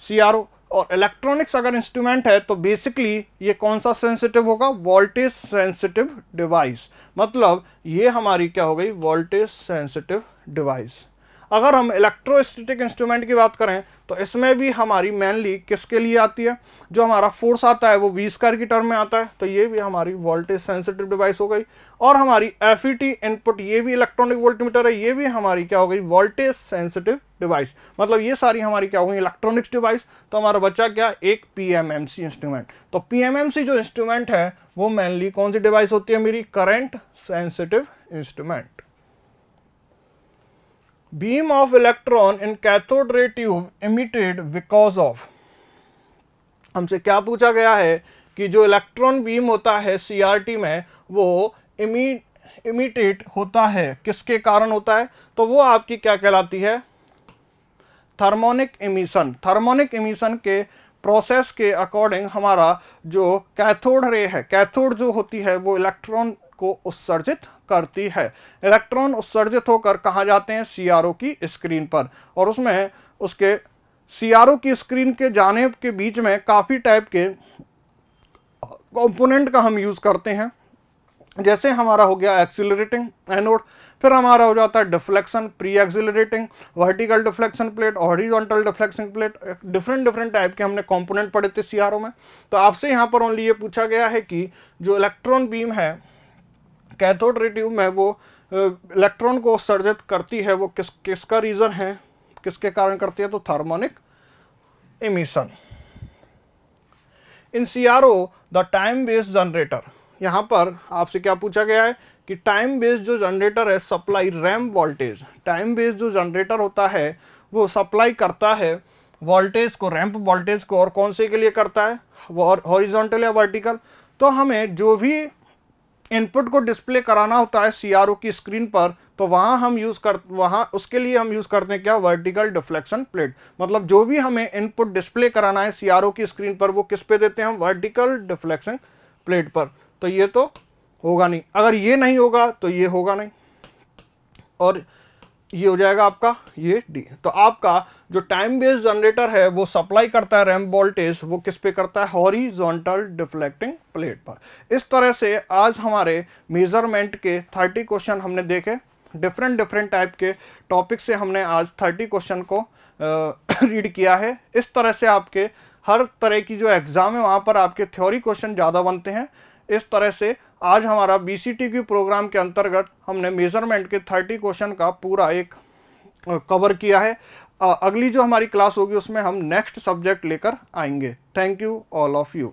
Speaker 1: सीआरओ। और इलेक्ट्रॉनिक्स अगर इंस्ट्रूमेंट है तो बेसिकली ये कौन सा सेंसिटिव होगा, वोल्टेज सेंसिटिव डिवाइस। मतलब ये हमारी क्या हो गई, वोल्टेज सेंसिटिव डिवाइस। अगर हम इलेक्ट्रोस्टैटिक इंस्ट्रूमेंट की बात करें तो इसमें भी हमारी मेनली किसके लिए आती है, जो हमारा फोर्स आता है वो वी स्क्वायर की टर्म में आता है। तो ये भी हमारी वोल्टेज सेंसिटिव डिवाइस हो गई। और हमारी एफईटी इनपुट, ये भी इलेक्ट्रॉनिक वोल्टमीटर है, ये भी हमारी क्या हो गई, वोल्टेज सेंसिटिव डिवाइस। मतलब ये सारी हमारी क्या हो गई, इलेक्ट्रॉनिक्स डिवाइस। तो हमारा बचा क्या, एक पीएमएमसी इंस्ट्रूमेंट। तो पीएमएमसी जो इंस्ट्रूमेंट है वो मेनली कौन सी डिवाइस होती है, मेरी current sensitive instrument. Beam of electron in cathode ray tube emitted because of. हमसे क्या पूछा गया है कि जो इलेक्ट्रॉन बीम होता है सीआरटी में वो इमिटेट होता है, किसके कारण होता है, तो वो आपकी क्या कहलाती है, थर्मोनिक इमिशन। थर्मोनिक इमिशन के प्रोसेस के अकॉर्डिंग हमारा जो कैथोड रे है, कैथोड जो होती है वो इलेक्ट्रॉन को उत्सर्जित करती है। इलेक्ट्रॉन उत्सर्जित होकर कहाँ जाते हैं, सीआरओ की स्क्रीन पर, और उसमें उसके सीआरओ की स्क्रीन के जाने के बीच में काफ़ी टाइप के कंपोनेंट का हम यूज़ करते हैं। जैसे हमारा हो गया एक्सिलरेटिंग एनोड, फिर हमारा हो जाता है deflection, pre accelerating, vertical deflection plate, horizontal deflection plate. Different type के हमने कंपोनेंट पढ़े थे सीआरओ में। तो आपसे यहाँ पर ओनली ये पूछा गया है कि जो इलेक्ट्रॉन बीम है कैथोड रे ट्यूब में, वो इलेक्ट्रॉन को उत्सर्जित करती है, वो किसका रीज़न है, किसके कारण करती है, तो thermionic emission. In CRO the time based generator, यहाँ पर आपसे क्या पूछा गया है कि टाइम बेस्ड जो जनरेटर है supply ramp voltage. Time based जो जनरेटर होता है वो सप्लाई करता है वोल्टेज को, रैंप वोल्टेज को, और कौन से के लिए करता है, हॉरिजॉन्टल या वर्टिकल। तो हमें जो भी इनपुट को डिस्प्ले कराना होता है सीआरओ की स्क्रीन पर, तो वहाँ उसके लिए हम यूज़ करते हैं क्या, वर्टिकल डिफ्लेक्शन प्लेट। मतलब जो भी हमें इनपुट डिस्प्ले कराना है सीआरओ की स्क्रीन पर, वो किस पे देते हैं हम, वर्टिकल डिफ्लेक्शन प्लेट पर। तो ये तो होगा नहीं, अगर ये नहीं होगा तो ये होगा नहीं, और ये हो जाएगा आपका ये डी। तो आपका जो टाइम बेस्ड जनरेटर है वो सप्लाई करता है रैंप वोल्टेज, वो किस पे करता है, हॉरिजॉन्टल डिफ्लेक्टिंग प्लेट पर। इस तरह से आज हमारे मेजरमेंट के 30 क्वेश्चन हमने देखे। डिफरेंट टाइप के टॉपिक से हमने आज 30 क्वेश्चन को रीड किया है। इस तरह से आपके हर तरह की जो एग्ज़ाम है वहाँ पर आपके थ्योरी क्वेश्चन ज़्यादा बनते हैं। इस तरह से आज हमारा BCTQ प्रोग्राम के अंतर्गत हमने मेजरमेंट के 30 क्वेश्चन का पूरा एक कवर किया है। अगली जो हमारी क्लास होगी उसमें हम नेक्स्ट सब्जेक्ट लेकर आएंगे। Thank you all of you.